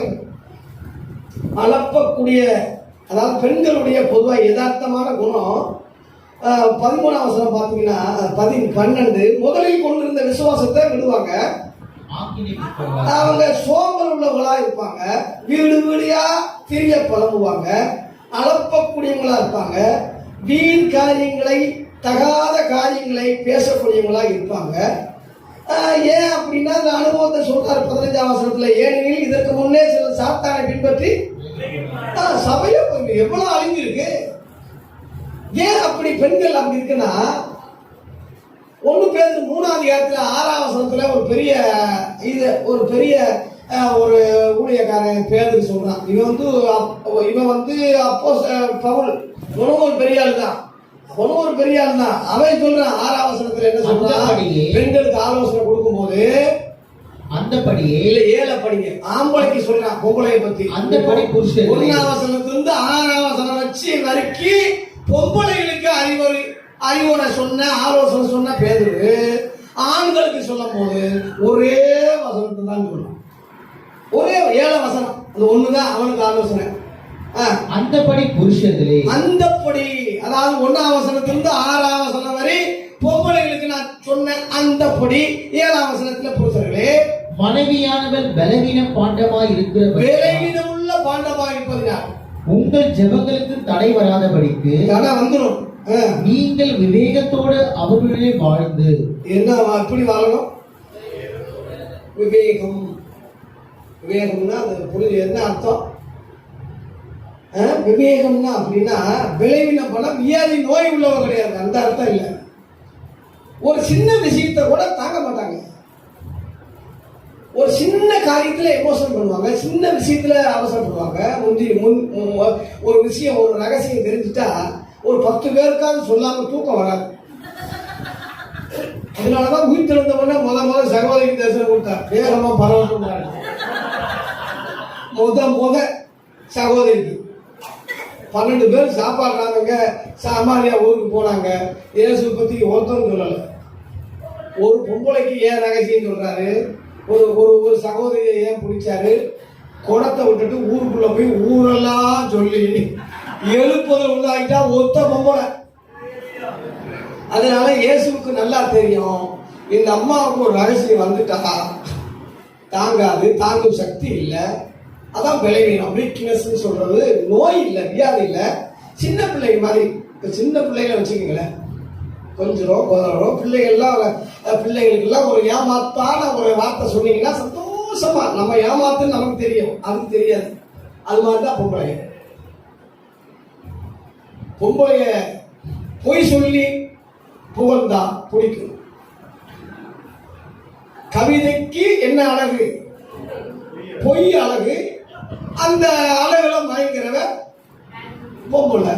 அலப்பக்கூடிய, அதாவது பெண்களுடைய பொதுவாக யதார்த்தமான குணம். 13ஆம் வசனம் பார்த்தீங்கன்னா 12 முதலில் கொண்டிருந்த விசுவாசத்தை விடுவாங்க. அவங்க சோம்பல் உள்ளவங்களா இருப்பாங்க. வீடு வீடியா திரிய பழகுவாங்க. அலப்பக்கூடியவங்களா இருப்பாங்க. வீண் காரியங்களை, தகாத காரியங்களை பேசக்கூடியவங்களா இருப்பாங்க. ஏன் அப்படின்னா அந்த அனுபவத்தை சொல்றாரு 15ஆம் வசனத்துல. ஏனெனில் இதற்கு முன்னே சில சாத்தானை பின்பற்றி சபையை எவ்வளவு அழிஞ்சிருக்கு. ஏன் அப்படி பெண்கள் அப்படி இருக்குன்னா, 1 பேதுரு 3ஆம் அதிகாரத்துல 6ஆம் வசனத்துல ஒரு பெரிய ஒரு ஊழியக்காரன் பேதுரு சொல்றான். இவன் வந்து அப்போ பவுல் ஒரு பெரிய ஆள் தான். அவன் சொல்றான் 6ஆம் வசனத்துல என்ன சொல்றான், பெண்களுக்கு ஆலோசனை கொடுக்கும் போது அந்தபடியே இல்ல 7 படிங்க. ஆம்பளைக்கு சொல்றான், பொம்பளையை பத்தி. அந்தபடி புருஷன் 1ஆம் வசனத்திலிருந்து 6ஆம் வசனம் வச்சு நறுக்கி பொம்பளைகளுக்கு அறிவுரை சொன்ன, ஆலோசனை சொன்ன பேதுரு ஆண்களுக்கு சொல்லும் போது ஒரே வசனத்தை தான் சொல்றான். ஒரே 7 வசனம், அது ஒண்ணுதான் அவனுக்கு ஆலோசனை. அந்தபடி புருஷர்களே, அந்தபடி, அதாவது 1ஆம் வசனத்திலிருந்து 6ஆம் வசனம் வரை பொம்பளைகளுக்கு நான் சொன்ன அந்தபடி 7ஆம் வசனத்துல புருஷர்களே, மனைவியானவள் பலவீன பாண்டமாய் இருக்கிற பலவீனம் உள்ள பாண்டமாய் இருப்பதினால் உங்கள் ஜெபங்களுக்கு தடை வராதபடிக்கு தடை வந்துடும். நீங்கள் விவேகத்தோடு அவர்களுடைய வாழ்ந்து. என்ன எப்படி வாழணும்? விவேகம்னா அது புரிஞ்சு என்ன அர்த்தம்? விவேகம்னா அப்படின்னா விளைவின பணம் வியாதி நோய் உள்ளவங்க கிடையாது, அந்த அர்த்தம் இல்லை. ஒரு சின்ன விஷயத்தை கூட தாங்க மாட்டாங்க. ஒரு சின்ன காரியத்துல எமோஷன் பண்ணுவாங்க, சின்ன விஷயத்துல அவசரப்படுவாங்க. ஒரு விஷயம், ஒரு ரகசியம் தெரிஞ்சுட்டா ஒரு 10 பேருக்காவது சொல்லாம தூக்கம் வராது. அதனாலதான் உயிர் திறந்த உடனே முத சகோதரிக்கு தரிசனம் கொடுத்தார். வேகமா பரவாயில்ல முத சகோதரிக்கு 12 பேர் சாப்பாடுறாங்க. சாமானியா ஊருக்கு போனாங்க. இயேசு பத்தி ஒருத்தரும் சொல்லல. ஒரு பொம்பளைக்கு ஏன் ரகசியம் சொல்றாரு, ஒரு சகோதரியை ஏன் பிடிச்சாரு, குடத்தை விட்டுட்டு ஊருக்குள்ள போய் ஊரெல்லாம் சொல்லி எழுப்பதை உள்ளாகிட்டா ஒத்த பொம்பளை. அதனால இயேசுவுக்கு நல்லா தெரியும், இந்த அம்மாவுக்கு ஒரு ரகசியம் வந்துட்டா தாங்காது, தாங்கும் சக்தி இல்லை. அதான் பலவீனம், வீக்னஸ் சொல்றது. நோய் இல்லை, வியாதி இல்லை, சின்ன பிள்ளைங்க மாதிரி. சின்ன பிள்ளைகளை வச்சுக்கீங்களேன், கொஞ்சம் பிள்ளைகளுக்கெல்லாம் ஒரு ஏமாத்தான ஒரு வார்த்தை சொன்னீங்கன்னா சந்தோஷமா, நம்ம ஏமாத்துன்னு நமக்கு தெரியும், அதுக்கு தெரியாது. அது மாதிரிதான் பொம்பளைய பொய் சொல்லி புகழ்ந்தா பிடிக்கும். கவிதைக்கு என்ன அழகு? பொய் அழகு. அந்த அழகுல மயங்கிறவ பொம்பளை.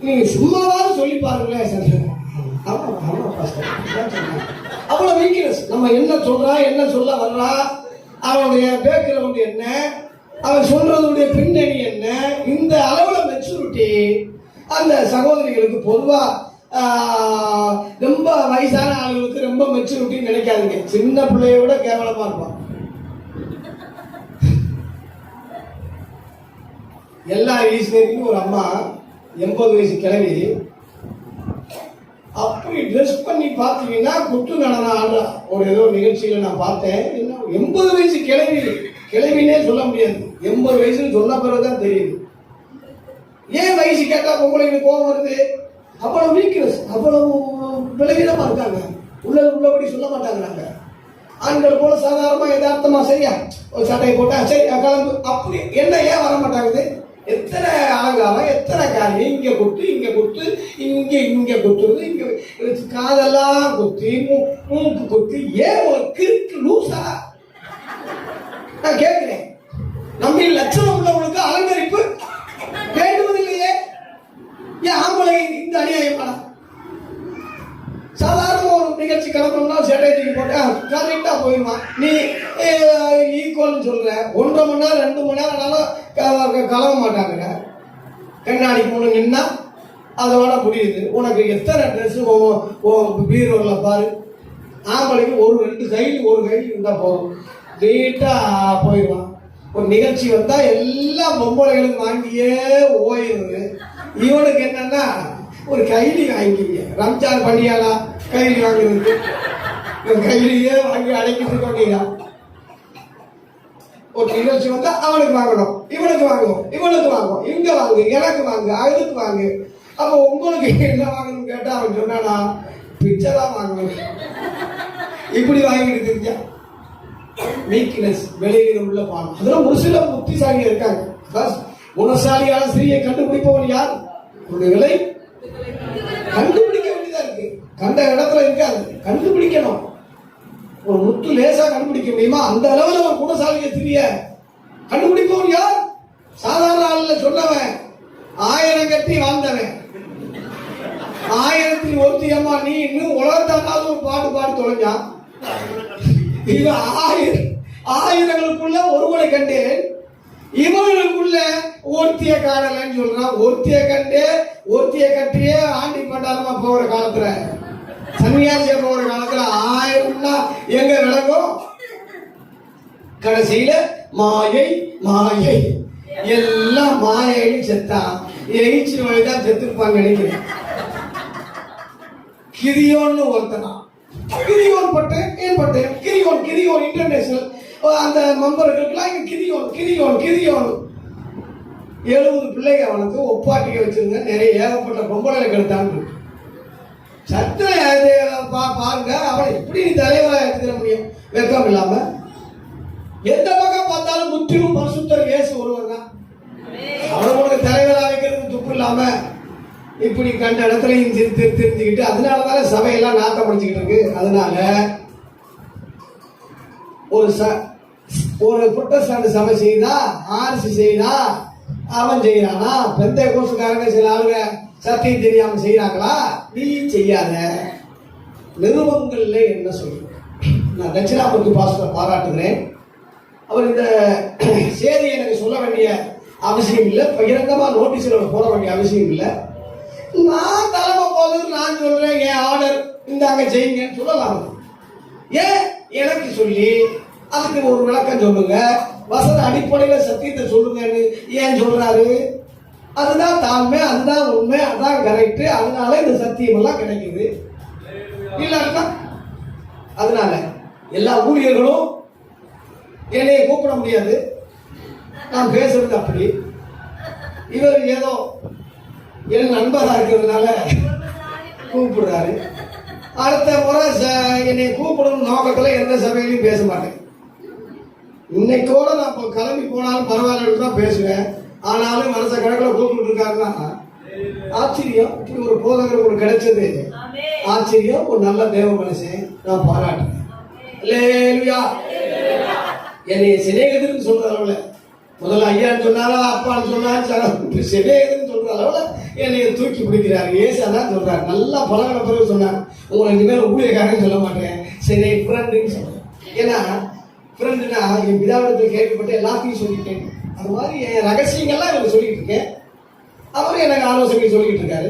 நீங்க சும்மாவாவது சொல்லி பாருங்களேன். அவ்வளவு வீக்னஸ். நம்ம என்ன சொல்றா, என்ன சொல்ல வர்றா, அவனுடைய பேக்ரவுண்ட் என்ன, அவன் சொல்றதுடைய பின்னணி என்ன, இந்த அளவுல மெச்சூரிட்டி அந்த சகோதரிகளுக்கு பொதுவா ரொம்ப வயசான ஆளுகளுக்கு ரொம்ப மெச்சூரிட்டி நினைக்காதீங்க. சின்ன பிள்ளைய விட கேவலமா இருப்பான். எல்லா ஈஸ்வரிக்கும் ஒரு அம்மா 80 வயசு கிழவி அப்படி ட்ரெஸ் பண்ணி பார்த்தீங்கன்னா குத்து நடனம் ஆடுறா. ஒரு ஏதோ நிகழ்ச்சியில நான் பார்த்தேன். 80 வயசு கிழவினே சொல்ல முடியாது, 80 வயசுன்னு சொன்ன பிறகுதான் தெரியுது. ஏன் வயசு கேட்டா உங்களுக்கு கோபம் வருது? அவ்வளவு வீக்னஸ், அவ்வளவு விளைவிடமா இருக்காங்க. உள்ளபடி சொல்ல மாட்டாங்க. ஆண்கள் போல சாதாரணமா யதார்த்தமா சரியா ஒரு சட்டையை போட்டா சரி கலந்து அப்படி என்ன ஏன் வர மாட்டாங்குது? எத்தனை அலங்காரம், எத்தனை காரியம், இங்க குத்து இங்க குத்துறது, இங்க காதெல்லாம் குத்தி மூக்கு குத்தி. ஏன் ஒரு கிறுக்கு லூசா? நான் கேட்கிறேன். நம்ம லட்சணம் உள்ளவங்களுக்கு அலங்கரிப்பு வேண்டுவதில்லையே. ஏன் ஆம்பளை இந்த அநியாயம்? சாதாரண ஒரு நிகழ்ச்சி கிளம்பணும்னா சேட்டைக்கு போட்டு கரெக்டா போயிடுவான். நீ ஈக்குவல்னு சொல்ற. 1.5 மணி நேரம் 2 மணி நேரம் கிளம்ப மாட்டாங்க. கண்ணாடிக்கு முன்னு நின்னா அதோட முடியுது. உனக்கு எத்தனை ட்ரெஸ் பீரோல பாரு. ஆம்பளைக்கு 2 கையில் இருந்தா போதும். நீட்டா போயிடுவான். ஒரு நிகழ்ச்சி வந்தா எல்லாம் பொம்பளைகளுக்கு வாங்கியே ஓயிடுது. இவனுக்கு என்னன்னா ஒரு கைலி வாங்கிங்க, ரம்ஜான் பண்டிகையா கைலி வாங்குறது, கைலியே வாங்கி அடைக்கிட்டு இருக்க. ஒரு நிகழ்ச்சி வந்தா அவனுக்கு வாங்கணும், இவனுக்கு வாங்கும், இவனுக்கு வாங்கும், இங்க வாங்கு, எனக்கு வாங்கு, அதுக்கு வாங்கு. அப்ப உங்களுக்கு என்ன வாங்கணும்னு கேட்டா அவன் சொன்னானா பிச்சை தான் வாங்கணும். இப்படி வாங்கிட்டு தெரிஞ்சா வீக்னஸ், வெளியில உள்ள பாடம். அதெல்லாம் ஒரு சில புத்திசாலிகள் இருக்காங்க. குணசாலியான ஸ்திரியை கண்டுபிடிப்பவன் யார்? விலை கண்டுபிடிக்க வேண்டியதா இருக்கு. கண்ட இடத்துல இருக்காது, கண்டுபிடிக்கணும். ஒரு முத்து லேசா கண்டுபிடிக்க முடியுமா? அந்த அளவுல ஒரு குணசாலிய ஸ்திரிய கண்டுபிடிப்பவன் யார்? சாதாரண ஆளுல சொன்னவன் 1000 கட்டி வாழ்ந்தவன், 1000ல் ஒருத்தி அம்மா நீ இன்னும் உலகத்தானாலும் ஒரு பாட்டு பாடி தொலைஞ்சான். இவன் 1000ங்களுக்குள்ள ஒருவனை கண்டேன், இவங்களுக்குள்ள ஒருத்திய காணலன்னு சொல்றான். ஒருத்திய கண்டு ஒருத்திய கட்டியே ஆண்டி பண்டாரமா போகிற காலத்துல, சன்னியாசியா போகிற காலத்துல 1000 எங்க விளங்கும்? கடைசியில மாயை மாயை எல்லாம் மாயைன்னு செத்தான். 8 வயதான் செத்துருப்பாங்க நினைக்கிறேன். கிரியோன்னு ஒருத்தனா, கிரியோன் பட்டேன், ஏன் பட்டேன்? கிரியோன் கிரியோன் இன்டர்நேஷனல் அந்த மெம்பர்களுக்கெல்லாம் இங்க கிரியோன் கிரியோன் கிரியோன் 70 பிள்ளைங்க அவனுக்கு ஒப்பாட்டிக்க வச்சிருந்த நிறைய ஏகப்பட்ட பொம்பளை கெடுத்தான்னு சத்திர பாருங்க. அவனை எப்படி நீ தலைவராக எடுத்துக்க முடியும்? வெக்கம் இல்லாம எந்த பக்கம் பார்த்தாலும் முற்றிலும் பரிசுத்தர் இயேசு ஒருவர் தான். அவனுக்கு தலைவராக வைக்கிறது துப்பு இல்லாம இப்படி கண்ட இடத்துலையும் தெரிஞ்சுக்கிட்டு, அதனாலதான சபையெல்லாம் நாட்டம் படிச்சுக்கிட்டு இருக்கு. அதனால ஒரு புட்டஸ்டாண்டு சபை செய்தா, ஆர்சி செய்தா, அவன் செய்யறானா? பெந்தை கோசுக்காரங்க சில ஆளுங்க சத்தியம் தெரியாம செய்யறாங்களா? நீ செய்யாத. நிருபங்கள்ல என்ன சொல்றேன்? நான் தட்சிணாமூர்த்தி பாஸ்டரை பாராட்டுகிறேன். அவர் இந்த செய்தி எனக்கு சொல்ல வேண்டிய அவசியம் இல்லை, பகிரங்கமா நோட்டீஸில் போட வேண்டிய அவசியம் இல்லை. நான் தலைமை போகுது, நான் சொல்றேன், என் ஆர்டர் இந்தாங்க செய்யுங்கன்னு சொல்லலாம். ஏன் எனக்கு சொல்லி அதுக்கு ஒரு விளக்கம் சொல்லுங்க, வசன அடிப்படையில் சத்தியத்தை சொல்லுங்கன்னு ஏன் சொல்றாரு? அதுதான் தாழ்மை, அதுதான் உண்மை, அதுதான் கரெக்ட். அதனால இந்த சத்தியம் எல்லாம் கிடைக்குது. இல்ல அதனால எல்லா ஊழியர்களும் என்னைய கூப்பிட முடியாது. நான் பேசுறது அப்படி. இவர் ஏதோ என் நண்பராக இருக்கிறதுனால கூப்பிடுறாரு. அடுத்த முறை என்னை கூப்பிடணும் நோக்கத்தில் எந்த சபையிலையும் பேச மாட்டேன். இன்னைக்கோட நான் இப்போ கிளம்பி போனாலும் பரவாயில்ல தான் பேசுவேன். ஆனாலும் மனச கணக்கில் கூப்பிட்டு இருக்காருன்னா ஆச்சரியம். இப்படி ஒரு போதகர் ஒரு கிடைச்சது ஆச்சரியம். ஒரு நல்ல தேவ மனுஷன், நான் பாராட்டுறேன். என்னை சிநேகிதர்னு சொல்ற அளவுல, முதல்ல ஐயான்னு சொன்னாலும் அப்பான்னு சொன்னாலும் சிநேகிதர்னு சொல்ற அளவுல என்னை தூக்கி பிடிக்கிறாரு. ஏசாதான் சொல்றாரு. நல்லா பழகின பிறகு சொன்னார், உங்களை இனிமேல் ஊழியக்காரன்னு சொல்ல மாட்டேன், சரி ஃப்ரெண்டுன்னு சொல்றேன். ஏன்னா ஃப்ரெண்டுனா என் பிதாவிடத்தில் கேட்கப்பட்டு எல்லாத்தையும் சொல்லிட்டேன். அது மாதிரி என் ரகசியங்கள்லாம் எனக்கு சொல்லிட்டு இருக்கேன். அவரும் எனக்கு ஆலோசனை சொல்லிட்டு இருக்காரு.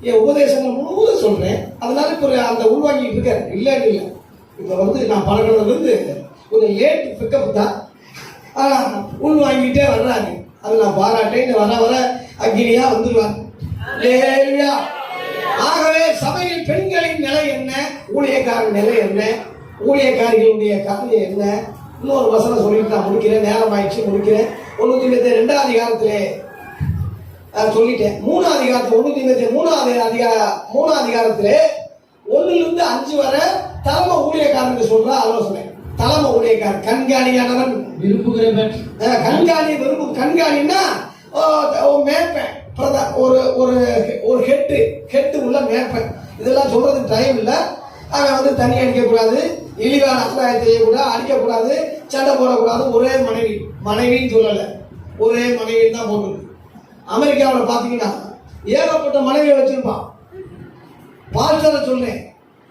என் உபதேசங்கள் முழுவதும் சொல்றேன். அதனால இப்போ அந்த உள்வாங்கிட்டு இருக்காரு. இல்லைன்னு இல்லை, இப்போ நான் பழகினதுலேருந்து கொஞ்சம் லேட் பிக்கப் தான், ஆனா உள்வாங்கிட்டே வர்றாரு. அது நான் பாராட்டேன். வர வர அக்னியா வந்துருவார். ஆகவே சபையில் பெண்களின் நிலை என்ன, ஊழியக்காரன் நிலை என்ன, ஊழியக்காரிகளுடைய காரியம் என்ன? இன்னொரு வசனம் சொல்லிட்டு நான் முடிக்கிறேன், நேரம் ஆயிடுச்சு, முடிக்கிறேன். 1 தீமோத்தேயு 2ஆம் அதிகாரத்திலே சொல்லிட்டேன். 3ஆம் அதிகாரத்தில் 1 தீமோத்தேயு 3ஆம் அதிகாரத்திலே 1லிருந்து 5 வரை தலைமை ஊழியக்காரனுக்கு சொல்ற ஆலோசனை. தலைமை ஊழியக்காரன் கண்காணியானவன் விரும்புகிறவன். கண்காணின்னா மேற்பேன், ஒரு ஹெட்டு உள்ள மேற்பேன். இதெல்லாம் சொல்றதுக்கு டைம் இல்லை. அவன் தண்ணி அடிக்கக்கூடாது, இழிவான அசலாயம் செய்யக்கூடாது, அடிக்கக்கூடாது, சண்டை போடக்கூடாது. ஒரே மனைவின்னு சொல்லலை, ஒரே மனைவின்னு தான் போட்டு. அமெரிக்காவில் பார்த்தீங்கன்னா ஏகப்பட்ட மனைவியை வச்சிருப்பான். பால்சரை சொல்றேன்,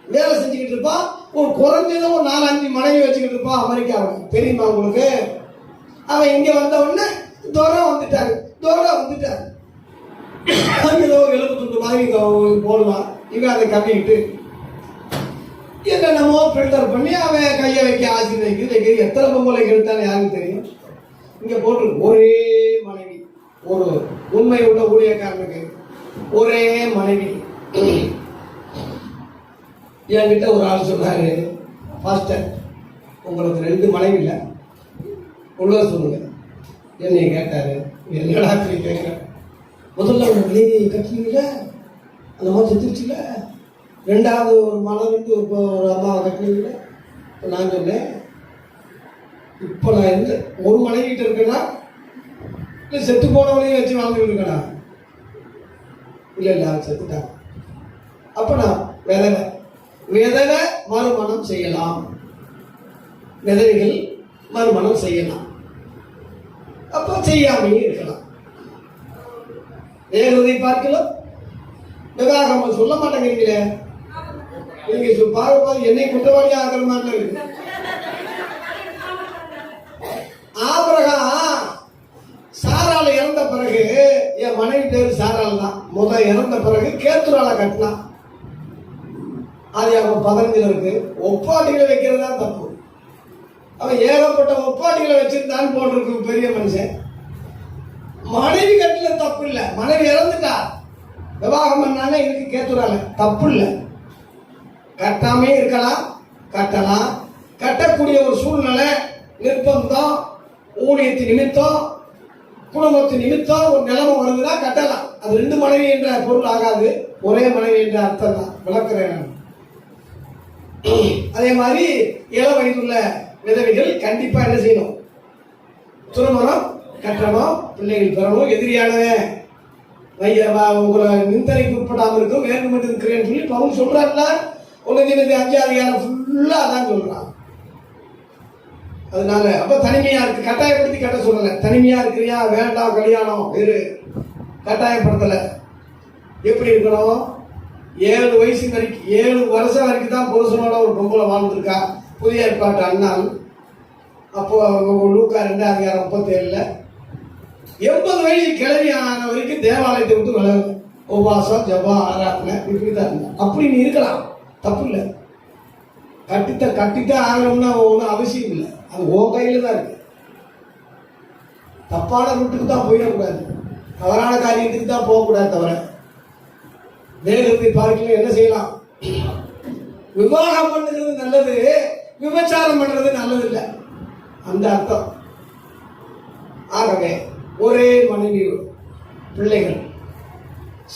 வேலை செஞ்சுக்கிட்டு இருப்பான். ஒரு குறைஞ்சதும் ஒரு 4-5 மனைவி வச்சுக்கிட்டு இருப்பான் அமெரிக்காவில். தெரியுமா உங்களுக்கு? அவன் இங்க வந்த உடனே துரை வந்துட்டாரு. ஏதோ 70 மாதிரி போடுவான். இவன் அதை கம்மிக்கிட்டு என்னென்னமோ ஃபில்டர் பண்ணி அவன் கையை வைக்க ஆசிரியர் வைக்கிறது எத்தனை பொம்பளை எடுத்தாலும் யாருக்கு தெரியும். இங்க போட்டு ஒரே மனைவி, ஒரு உண்மை உள்ள ஊழியக்காரனுக்கு ஒரே மனைவி. என்கிட்ட ஒரு ஆள் சொன்னாரு, பாஸ்டர் உங்களுக்கு 2 மனைவி இல்லை உள்ள சொல்லுங்க. என்னை கேட்டாரு, என்னடா அப்படி கேட்கிறேன், முதல்ல ஒரு மனைவி கட்டினீங்கள அந்த மாதிரி செத்துருச்சுல, 2வது ஒரு மலர்ந்து ஒரு அம்மாவை கட்டினீங்கள. இப்போ நான் சொன்னேன், இப்போ நான் எந்த ஒரு மனைவிட்டு இருக்கேன்னா இல்லை செத்து போனவனையும் வச்சு வாழ்ந்துட்டு இருக்கேனா? இல்லை அவன் செத்துட்டான். அப்போ நான் விதவை மறுமணம் செய்யலாம், விதவைகள் மறுமணம் செய்யலாம், அப்போ செய்யாமையே இருக்கலாம். ஏகதை பார்க்கலாம். விவாகம் சொல்ல மாட்டேங்கிறீங்களே, நீங்க பார்க்க என்னை குற்றவாளி ஆகிற மாதிரி இருக்கு. ஆபிரகாம் சாரால இறந்த பிறகு, என் மனைவி பேர் சாரால் தான், இறந்த பிறகு கேத்துரால கட்டினான். அது அவங்க 15 இருக்கு. ஒப்பாட்டிகளை வைக்கிறது தான் தப்பு. அவன் ஏகப்பட்ட ஒப்பாட்டிகளை வச்சிருந்தான்னு போட்டிருக்கு பெரிய மனுஷன். மனைவி கட்டில தப்பு இல்லை, மனைவி இறந்துட்டா விவாகம் பண்ணாலே இதுக்கு கேத்துறாங்க, தப்பு இல்லை. கட்டாமே இருக்கலாம், கட்டலாம். கட்டக்கூடிய ஒரு சூழ்நிலை, நிர்பந்தம், ஊழியத்தின் நிமித்தம், குடும்பத்தின் நிமித்தம் ஒரு நிலைமை வருதுன்னா கட்டலாம். அது 2 மனைவி என்ற பொருள் ஆகாது, ஒரே மனைவி என்ற அர்த்தம் தான் விளக்குறேன். அதே மாதிரி இள வயதுள்ள விதவைகள் கண்டிப்பா என்ன செய்யணும், திருமணம் கட்டணும், பிள்ளைகள் பெறணும். எதிரியானவன் உங்களை நிந்தனைக்கு உட்படாமல் இருக்கும் வேண்டும் என்று இருக்கிறேன்னு சொல்லி பவுல் சொல்றாருல. 1 அதிகாரம் ஃபுல்லா அதான் சொல்றான். அதனால அப்ப தனிமையா இருக்கு, கட்டாயப்படுத்தி கட்ட சொல்லல. தனிமையா இருக்கிறியா, வேண்டாம் கல்யாணம் வேறு, கட்டாயப்படுத்தல. எப்படி இருக்கணும், 7 வயசு வரைக்கும் 7 வருஷம் வரைக்கும் தான் புருஷனோட ஒரு பொம்பளை வாழ்ந்துருக்கா. புதிய ஏற்பாட்டு அண்ணால் அப்போ லூக்கா 2 அதிகாரம் 37 80 வயசு கிளவி ஆன வரைக்கும் தேவாலயத்தை விட்டு விலகு, உபாசம் ஜபா ஆராதனை இப்படிதான் இருந்தா. அப்படி நீ இருக்கலாம், தப்பு இல்லை. கட்டித்தான் ஆகணும்னா ஒன்றும் அவசியம் இல்லை, அது உன் கையில தான் இருக்கு. தப்பான ரூட்டுக்கு தான் போயிடக்கூடாது, தவறான காரியத்துக்கு தான் போகக்கூடாது. தவிர தேகத்தை பார்க்கல என்ன செய்யலாம், விவாகம் பண்ணுறது நல்லது, விபச்சாரம் பண்றது நல்லது இல்லை, அந்த அர்த்தம். ஆகவே ஒரே மனைவி, பிள்ளைகள்,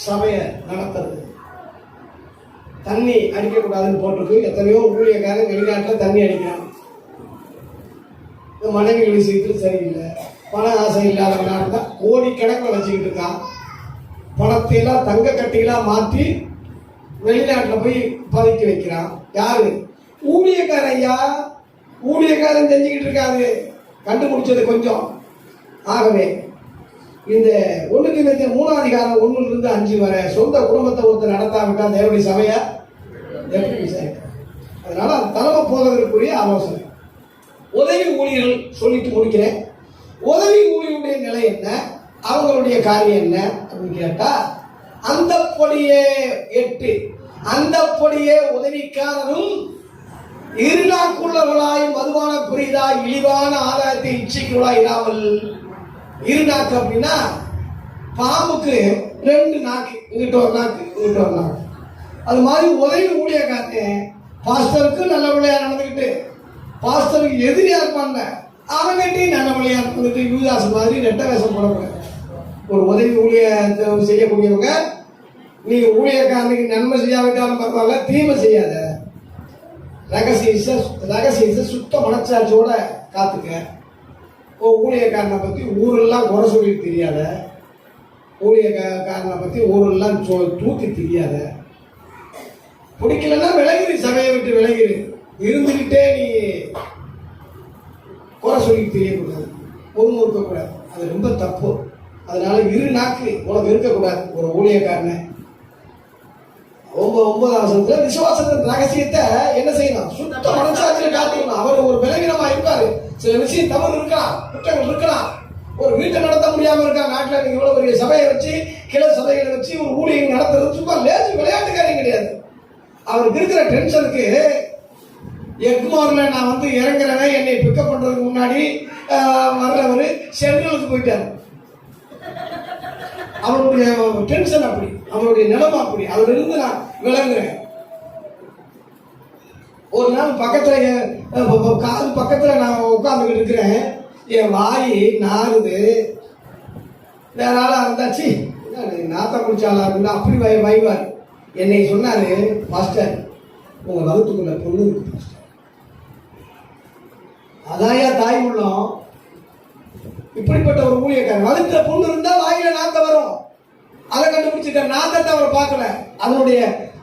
சபையை நடத்துறது, தண்ணி அடிக்கக்கூடாதுன்னு போட்டிருக்கு. எத்தனையோ ஊழியக்காரன் வெளிநாட்டில் தண்ணி அடிக்கிறான். மனைவி விஷயத்தில் சரியில்லை, பண ஆசை இல்லாத நாடு தான் கோடிக்கணக்கில் வச்சுக்கிட்டு இருக்கான். பணத்தையெல்லாம் தங்க கட்டிகளாக மாற்றி வெளிநாட்டில் போய் பதுக்கி வைக்கிறான். யாரு? ஊழியக்காரன். ஐயா ஊழியக்காரன் செஞ்சுக்கிட்டு இருக்காது, கண்டுபிடிச்சது கொஞ்சம். ஆகவே இந்த 1 தீமோத்தேயு 3 அதிகாரம் 1 - 5 வரை சொந்த குடும்பத்தை ஒருத்தர் நடத்தாவிட்டா தேவனுடைய சபையை எப்படி விசாரிக்க? அதனால அந்த தலைமை போதகருக்குரிய ஆலோசனை. உதவி ஊழியர்கள் சொல்லிட்டு முடிக்கிறேன். உதவி ஊழியருடைய நிலை என்ன, அவங்களுடைய காரியம் என்ன அப்படின்னு கேட்டா, அந்த பொடியே 8 அந்த பொடியே உதவிக்காரரும் இருநாக்குள்ளவர்களாய் மதுவான புரிதாய் இழிவான ஆதாயத்தை இச்சிக்குள்ளாய் இராமல். இருநாக்கு அப்படின்னா பாம்புக்கு 2 நாக்கு, இங்கிட்ட ஒரு நாக்கு, இங்கிட்ட ஒரு நாக்கு. அது மாதிரி உதவி ஊழியக்காரன் பாஸ்டருக்கு நல்ல வழியா நடந்துக்கிட்டு, பாஸ்டருக்கு எதிரியா இருப்பாங்க அவங்ககிட்டையும் நல்ல வழியா நடந்துட்டு, யூதாஸ் மாதிரி ரெட்ட வேஷம் போடக்கூடாது. ஒரு உதவி ஊழிய செய்யக்கூடியவங்க, நீ ஊழியக்காரனுக்கு நன்மை செய்யாவிட்டாலும் பரவாயில்ல, தீமை செய்யாத. ரகசியத்தை சுத்த மனச்சாட்சியோட காத்துக்க. ஊழியக்காரனை பத்தி ஊரெல்லாம் குறை சொல்லி தெரியாத, ஊழியக்காரனை பத்தி ஊரெல்லாம் தூக்கி தெரியாத. பிடிக்கலன்னா விலகிரு, சபையை விட்டு விலகிரு. இருந்துகிட்டே நீ குறை சொல்லி தெரியக்கூடாது, முறுமுறுக்கக்கூடாது, அது ரொம்ப தப்பு. அதனால இரு நாக்கு உனக்கு இருக்கக்கூடாது. ஒரு ஊழியக்காரனை 9 வசனத்துல விசுவாசத்தின் ரகசியத்தை என்ன செய்யணும், சுத்த மனசாட்சியை காத்துக்கணும். அவர் ஒரு பலவீனமா இருப்பாரு, சில விஷயம் தவறு இருக்கலாம், குற்றங்கள் இருக்கலாம். ஒரு வீட்டை நடத்த முடியாம இருக்கா, நாட்டில் நீங்க இவ்வளவு பெரிய சபையை வச்சு, கிளை சபைகளை வச்சு ஒரு ஊழியம் நடத்துறது சும்மா லேசு விளையாட்டு காரியம் கிடையாது. அவருக்கு இருக்கிற டென்ஷனுக்கு எக்மோரில் நான் வந்து இறங்குறவன் என்னை பிக்கப் பண்ணுறதுக்கு முன்னாடி வர்றவர் சென்ட்ரலுக்கு போயிட்டார். அவருடைய டென்ஷன் அப்படி, அவருடைய நிலைமை அப்படி, அதுல இருந்து நான் விளங்குறேன். ஒரு நாள் காது பக்கத்துல நான் உட்காந்துக்கிட்டு இருக்கிறேன். என் வாய் நாறுது. வேற ஆளா இருந்தாச்சு நாத்த குடிச்சாலா இருந்தா அப்படி வைவார். என்னை சொன்னாரு, மாஸ்டர் உங்க வகுத்துக்குள்ள பொண்ணு இருக்கு மாஸ்டர். அதாயா தாய் உள்ளம். இப்படிப்பட்ட ஒரு ஊழியக்காரன் வகுத்துல பொண்ணு இருந்தா வாயில நாத்த வரும். அதை கண்டுபிடிச்சிட்ட நாத்தத்தை அவர் பார்க்கல, அதனுடைய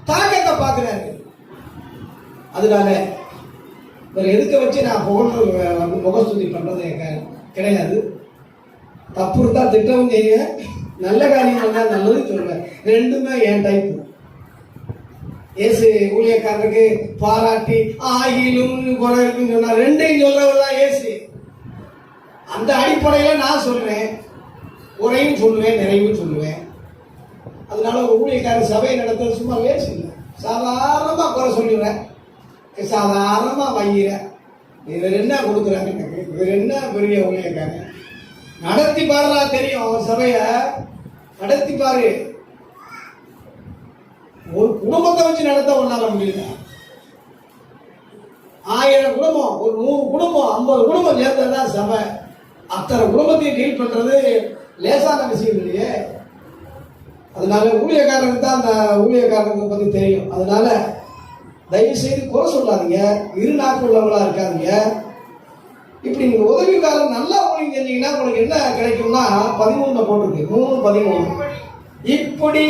தாக்கத்தை பார்க்கிறாரு. அதனால ஒரு எதுக்க வச்சு நான் புகழ் முகஸ்துதி பண்றது கிடையாது. தப்பு இருந்தா திட்டவும் செய்ய, நல்ல காரியம் இருந்தா நல்லது சொல்லுவேன். ரெண்டுமே என் டைப்பு. ஏசு ஊழியக்காரருக்கு பாராட்டி ஆகிலும் குறை இருக்குன்னு சொன்னா ரெண்டையும் சொல்றவர் தான் ஏசு. அந்த அடிப்படையில நான் சொல்றேன், குறையும் சொல்லுவேன், நிறைவும் சொல்லுவேன். அதனால ஒரு ஊழியக்காரர் சபையை நடத்துறது சும்மா வேஸ்ட் இல்லை. சாதாரணமா குறை சொல்லிடுறேன், சாதாரணமா வையிற. இவர் என்ன கொடுக்குறாங்க, இவர் என்ன பெரிய ஊழியக்காரன். நடத்தி பாருடா தெரியும், அவன் சபைய நடத்தி பாரு. ஒரு குடும்பத்தை வச்சு நடத்த ஒன்னால முடியல. 1000 குடும்பம், ஒரு 100 குடும்பம், 50 குடும்பம் சேர்ந்ததான் சபை. அத்தனை குடும்பத்தையும் டீல் பண்றது லேசான விஷயம் இல்லையே. அதனால ஊழியக்காரனுக்கு தான் அந்த ஊழியக்காரனை பத்தி தெரியும். அதனால தயவு செய்து குறை சொல்லாதீங்க, இரு நாக்கு உள்ளவங்களா இருக்காதீங்க. இப்படி நீங்க உதவிக்காரன் நல்லா ஊழியம் செஞ்சீங்கன்னா உங்களுக்கு என்ன கிடைக்கும்னா 13 போட்டிருக்கு, 3:13. இப்படி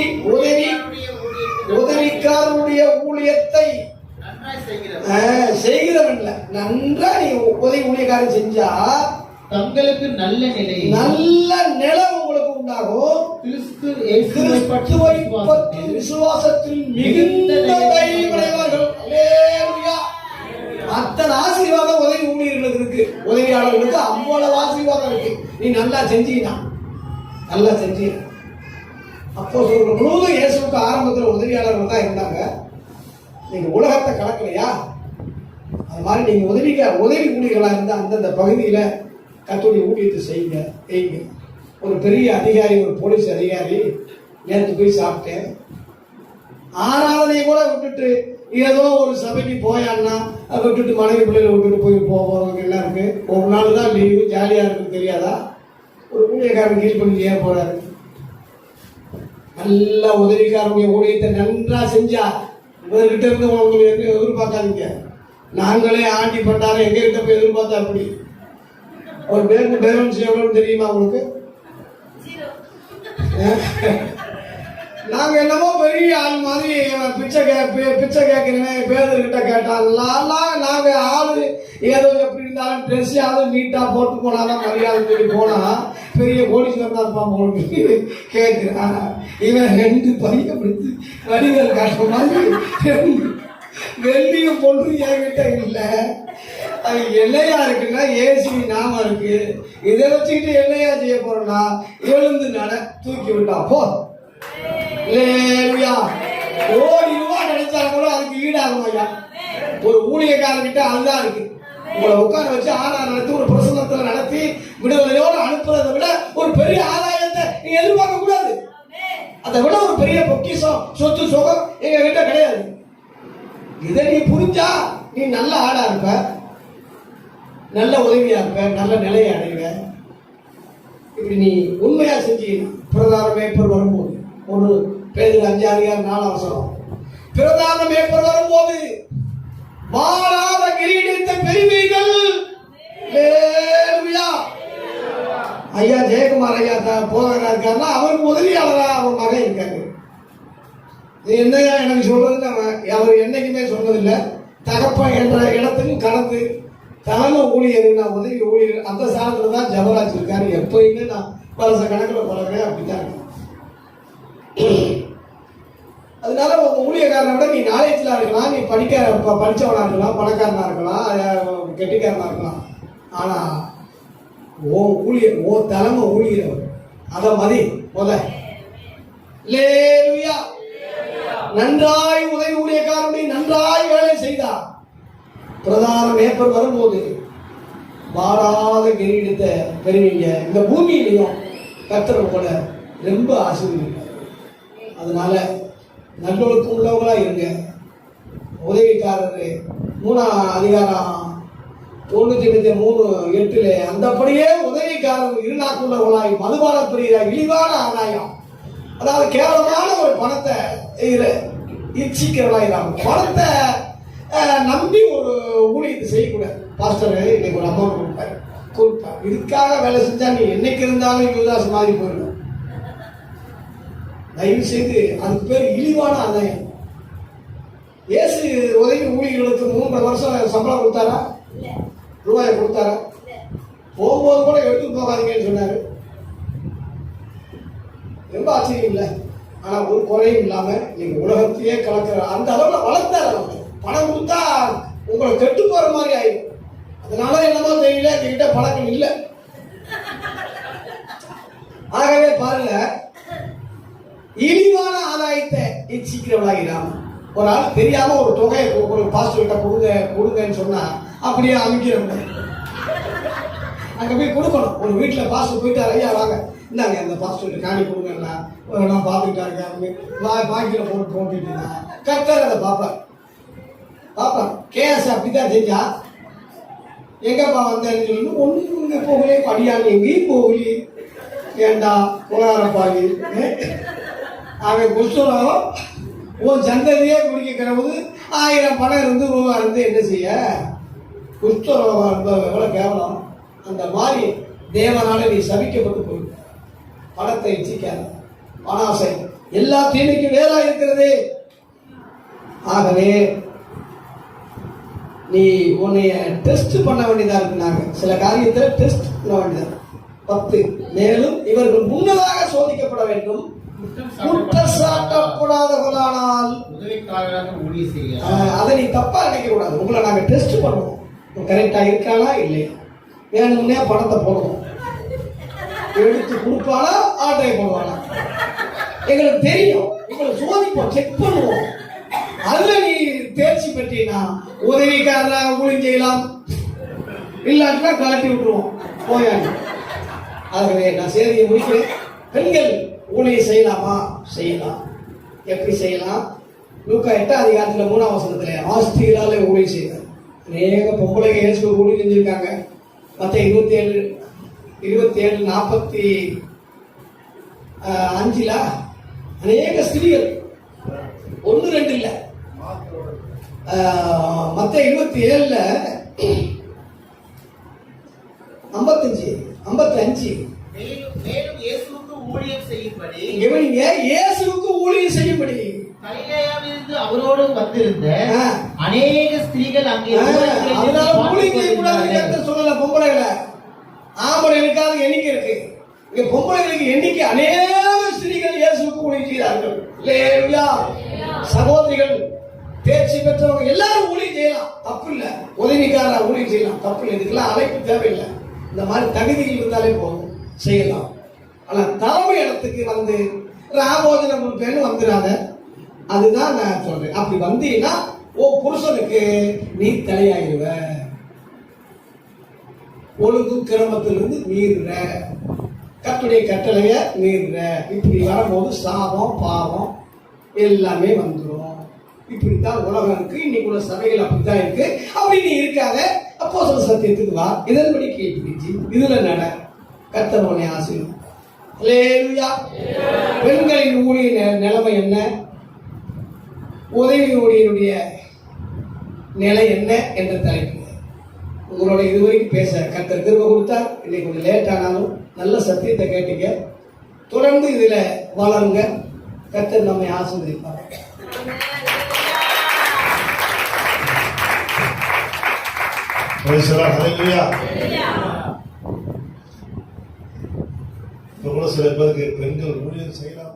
உதவிக்காரனுடைய ஊழியத்தை செய்கிறவன் நன்றா நீ உதவி ஊழியக்காரன் செஞ்சா தங்களுக்கு நல்ல நிலை உங்களுக்கு உண்டாகும். விசுவாசத்தில் மிகுந்த தைரியமுடையவர்கள். அல்லேலூயா. அத்தனை ஆசீர்வாதம் உதவி ஊழியர்களுக்கு இருக்கு, உதவியாளர்களுக்கு அவ்வளவு ஆசீர்வாதம் இருக்கு. நீ நல்லா செஞ்சீங்கன்னா நல்லா செஞ்சீங்க. அப்போ முழுவதும் இயேசுவுக்கு ஆரம்பத்தில் உதவியாளர்கள் தான் இருந்தாங்க. நீங்க உலகத்தை கலக்கலையா, அது மாதிரி நீங்க உதவி ஊழியர்களா இருந்தா அந்தந்த பகுதியில கர்த்தருடைய ஊழியத்தை செய்யுங்க. ஒரு பெரிய அதிகாரி, ஒரு போலீஸ் அதிகாரி நேற்று போய் சாப்பிட்டேன். ஆராதனையை கூட விட்டுட்டு ஏதோ ஒரு சபைக்கு போயான்னா விட்டுட்டு மனைவி பிள்ளைகளை விட்டுட்டு போறவங்க எல்லாம் இருக்கு. ஒரு நாள் தான் லீவு, ஜாலியா இருக்கு தெரியாதா? ஒரு ஊழியக்காரன் கீழ் பண்ணி ஏன் போறாரு? நல்ல உதவிக்காரனுடைய ஊழியத்தை நன்றா செஞ்சா இவர்கிட்ட இருந்து உங்களுக்கு எதிர்பார்க்காதீங்க. நாங்களே ஆண்டி பட்டாரம் எங்க கிட்ட போய் எதிர்பார்த்தா அப்படி. ஒரு பேருக்கு பேலன்ஸ் எவ்வளவு தெரியுமா உங்களுக்கு? நாங்க என்னமோ பெரிய ஆள் மாதிரி பிச்சை கேட்கிறேன் பேதர்கிட்ட கேட்டாங்களாம். நாங்க ஆளு ஏதோ எப்படி இருந்தாலும் ட்ரெஸ் யாரும் நீட்டா போட்டு போனாதான் மரியாதை சொல்லி போனா பெரிய கோடீஸ்வரன் தான் இருப்பான் உங்களுக்கு கேட்கிறேன். இவன் 2 பையன் பிடித்து வடிகள் காட்டுற மாதிரி வெள்ளியும் பொண்ணு என்கிட்ட இல்லை. அது என்னையா இருக்குன்னா ஏசி நாம இருக்கு. இதை வச்சுக்கிட்டு என்னையா செய்ய போறோம்னா எழுந்து நட தூக்கி விட்டா போ. கோடி ரூபாய் நினைச்சாலும் கூட அதுக்கு ஈடாகும் ஐயா. ஒரு ஊழியக்காரர்கிட்ட அதுதான் இருக்கு. உங்களை உட்கார வச்சு நடத்தி ஒரு பிரசங்கத்துல நடத்தி விடுதலையோடு அனுப்புறதை விட ஒரு பெரிய ஆதாயத்தை நீங்க எதிர்பார்க்க கூடாது. அதை விட ஒரு பெரிய பொக்கிஷம் சொத்து சுகம் எங்க கிட்ட கிடையாது. இதை நீ புரிஞ்சா நீ நல்ல ஆடா இருப்ப, நல்ல உதவியா இருப்ப, நல்ல நிலையை அடைவ. இப்படி நீ உண்மையா செஞ்சு பிரதான மேய்ப்பர் வரும்போது, ஒரு பேதுரு 5:4 பிரதான மேய்ப்பர் வரும்போது மாறாத கிரீடத்தை பெறுவீர்கள். ஐயா ஜெயக்குமார் ஐயா போதகரா இருக்காருன்னா அவருக்கு உதவியாளரா அவர் மகன் இருக்காரு. என்னையா எனக்கு சொல்றது, அவர் என்னைக்குமே சொன்னதில்லை. தகப்பன் என்ற இடத்துக்கு கடந்து தலைமை ஊழியர், நான் உதவி ஊழியர் அந்த சாதத்துல தான் ஜபராஜ் இருக்காரு. எப்பயுமே நான் வருஷ கணக்கில் பழகிறேன், அப்படித்தான் இருக்கேன். அதனால உங்க ஊழியக்காரனை விட நீ நாலேஜ்ல இருக்கலாம், நீ படிச்சவனா இருக்கலாம், பணக்காரனா இருக்கலாம், கெட்டிக்காரனா இருக்கலாம். ஆனா ஓ ஊழியர், ஓ தலைமை ஊழியர், அதை மதி நன்றாய் உதவி ஊழியக்காரனை நன்றாய் வேலை செய்தார். பிரதான மேய்ப்பர் வரும்போது வாடாத கிரீடத்தை பெறுவீங்க. இந்த பூமியிலையும் கர்த்தர் உங்களை ரொம்ப ஆசீர்வதிப்பார். அதனால நல்லொழுக்கம் உள்ளவங்களா இருங்க. உதவிக்காரரு 3ஆம் அதிகாரம் 1:3-8 அந்தபடியே உதவிக்காரர் இருநாக்குள்ளவர்களாய் மதுபான பிரியராய் இழிவான ஆதாயம், அதாவது கேவலமான ஒரு பணத்தை இச்சிக்கிறவர்களாயிராங்க. பணத்தை நம்பி ஒரு ஊழியத்தை செய்யக்கூடாது. பாஸ்டர் இன்னைக்கு ஒரு அமௌண்ட் கொடுப்பார், இதுக்காக வேலை செஞ்சா நீ என்னைக்கு இருந்தாலும் யுவதாஸ் மாதிரி போயிடும். தயவு செய்து அதுக்கு பேர் இழிவான ஆதாயம். இயேசு உதவி ஊழியர்களுக்கு 3 வருஷம் சம்பளம் கொடுத்தாரா? ரூபாயை கொடுத்தாரா? போகும்போது கூட எடுத்துட்டு போகாதீங்கன்னு சொன்னாரு. ரொம்ப ஆச்சரியம் இல்லை? ஆனா ஒரு குறையும் இல்லாம நீங்க உலகத்தையே கலக்கிற அந்த அளவுல வளர்த்தாரு. அவங்க பணம் கொடுத்தா உங்களை கெட்டு போற மாதிரி ஆயிடும். அதனால என்னமோ தெரியல, என்கிட்ட பழக்கம் இல்லை. ஆகவே பாருங்க, இழிவான ஆதாயத்தை இச்சிக்கிறவளாகிறாம. ஒரு ஆள் தெரியாம ஒரு தொகையை ஒரு பாஸ்டர் கிட்ட கொடுங்கன்னு சொன்னா அப்படியே அமைக்கிறவங்க அங்க போய் கொடுக்கணும். ஒரு வீட்டுல பாஸ்டர் போயிட்டு ஐயா வாங்க இந்தாங்க அந்த பாஸ்டர் காணி கொடுங்கன்னா நான் பார்த்துக்கிட்டாங்க பாக்கியில போட்டுட்டீங்கன்னா கர்த்தர் அதை பார்ப்பார். கேஸ் அப்படித்தான் செஞ்சா எங்கப்பா வந்தேன்னு சொல்லி ஒண்ணு போகலே, படியாங்க எங்கேயும் போகலி, ஏண்டா குலகாரப்பாளி அவன் புஸ்தகம் உன் சந்ததியே குடிக்க கிடவுது. 1000 பணம் இருந்து ரூபா இருந்து என்ன செய்ய? குஷ்டரோகம் எவ்வளவு கேவலம். அந்த மாதிரி தேவனால நீ சபிக்கப்பட்டு போயிட்ட. பணத்தை இச்சிக்காத, பணாசை எல்லா தீமைக்கும் வேறா இருக்கிறது. ஆகவே நீ உன்னைய டெஸ்ட் பண்ண வேண்டியதா இருக்குனாங்க. சில காரியத்தை டெஸ்ட் பண்ண வேண்டியதா. 10 மேலும் இவர்கள் முன்னதாக சோதிக்கப்பட வேண்டும், குற்றச்சாட்டப்படாதவர்களானால் அதை நீ தப்பா நினைக்க கூடாது. உங்களை நாங்க டெஸ்ட் பண்ணுவோம், கரெக்டா இருக்கானா இல்லையா. வேணும்னே பணத்தை போடுவோம், எடுத்து கொடுப்பானா ஆட்டை போடுவானா எங்களுக்கு தெரியும். உங்களை சோதிப்போம், செக் பண்ணுவோம். அதுல நீ தேர்ச்சி பெற்றீனா உதவிக்காரனா ஊழியம் செய்யலாம், இல்லாட்டினா கலட்டி விட்டுருவோம் போயாங்க. ஆகவே நான் செய்தியை முடிக்கிறேன். பெண்கள் ஊழியம் செய்யலாமா? செய்யலாம். எப்படி செய்யலாம்? லூக்கா 8ஆம் அதிகாரத்தில் 3ஆம் வசனத்துல ஆஸ்திகளாலே ஊழியம் செய்தார். அநேக பொம்பளைங்க இயேசு ஊழியம் செஞ்சிருக்காங்க. மத்தேயு 27:45 அநேக ஸ்திரீகள், 1-2 இல்ல. மத்தேயு 27:55 மேலும் இயேசுவுக்கு ஊழியம் செய்யும்படி கலிலேயாவிலிருந்து அவரோடு வந்திருந்த அநேக ஸ்திரீகள் அங்கே சொல்லல. பொம்பளைகளை ஆம்பளைகளுக்காக எண்ணிக்கை இருக்கு. இங்க பொம்பளைகளுக்கு எண்ணிக்கை அநேக ஸ்திரீகள் இயேசுவுக்கு ஊழியம் செய்கிறார்கள். சகோதரிகள் தேர்ச்சி பெற்றவங்க எல்லாரும் ஊழியம் செய்யலாம், தப்பு இல்லை. உதவிக்கார ஊழியம் செய்யலாம், தப்பு இல்லை. இதுக்கெல்லாம் அழைப்பு தேவையில்லை. இந்த மாதிரி தகுதிகள் இருந்தாலே போதும், செய்யலாம். ஆனா தலைமை இடத்துக்கு வந்து ராபோஜனம் கொடுப்பேன்னு வந்துடாத. அதுதான் நான் சொல்றேன். அப்படி வந்தீங்கன்னா ஓ புருஷனுக்கு நீ தலையாயிருவ, ஒழுங்கு கிரமத்திலிருந்து மீறுற, கர்த்தருடைய கட்டளைய மீறுற. இப்படி வரும்போது சாபம் பாவம் எல்லாமே வந்துடும். இப்படித்தான் உலகம் இருக்கு. இன்னைக்கு உள்ள சபைகள் அப்படித்தான் இருக்கு. அப்படி நீ இருக்காத, அப்போஸ்தலர் சத்தியத்துக்கு வா, இதன்படி கீழ்ப்பிடிச்சு இதுல நட, கர்த்தர் உன்னை ஆசீர்வதிப்பார். அல்லேலூயா. பெண்களின் ஊழிய நிலைமை என்ன? உதவி ஊழியனுடைய நிலை என்ன என்ற தலைப்பு உங்களோட இதுவரைக்கும் பேச கர்த்தர் கிருபை கொடுத்தார். இன்னைக்கு கொஞ்சம் லேட் ஆனாலும் நல்ல சத்தியத்தை கேட்டீங்க. தொடர்ந்து இதுல வளருங்க. கர்த்தர் நம்மை ஆசீர்வதிப்பார். சில பேருக்கு பெண்கள் ஊழியம் செய்யலாம்.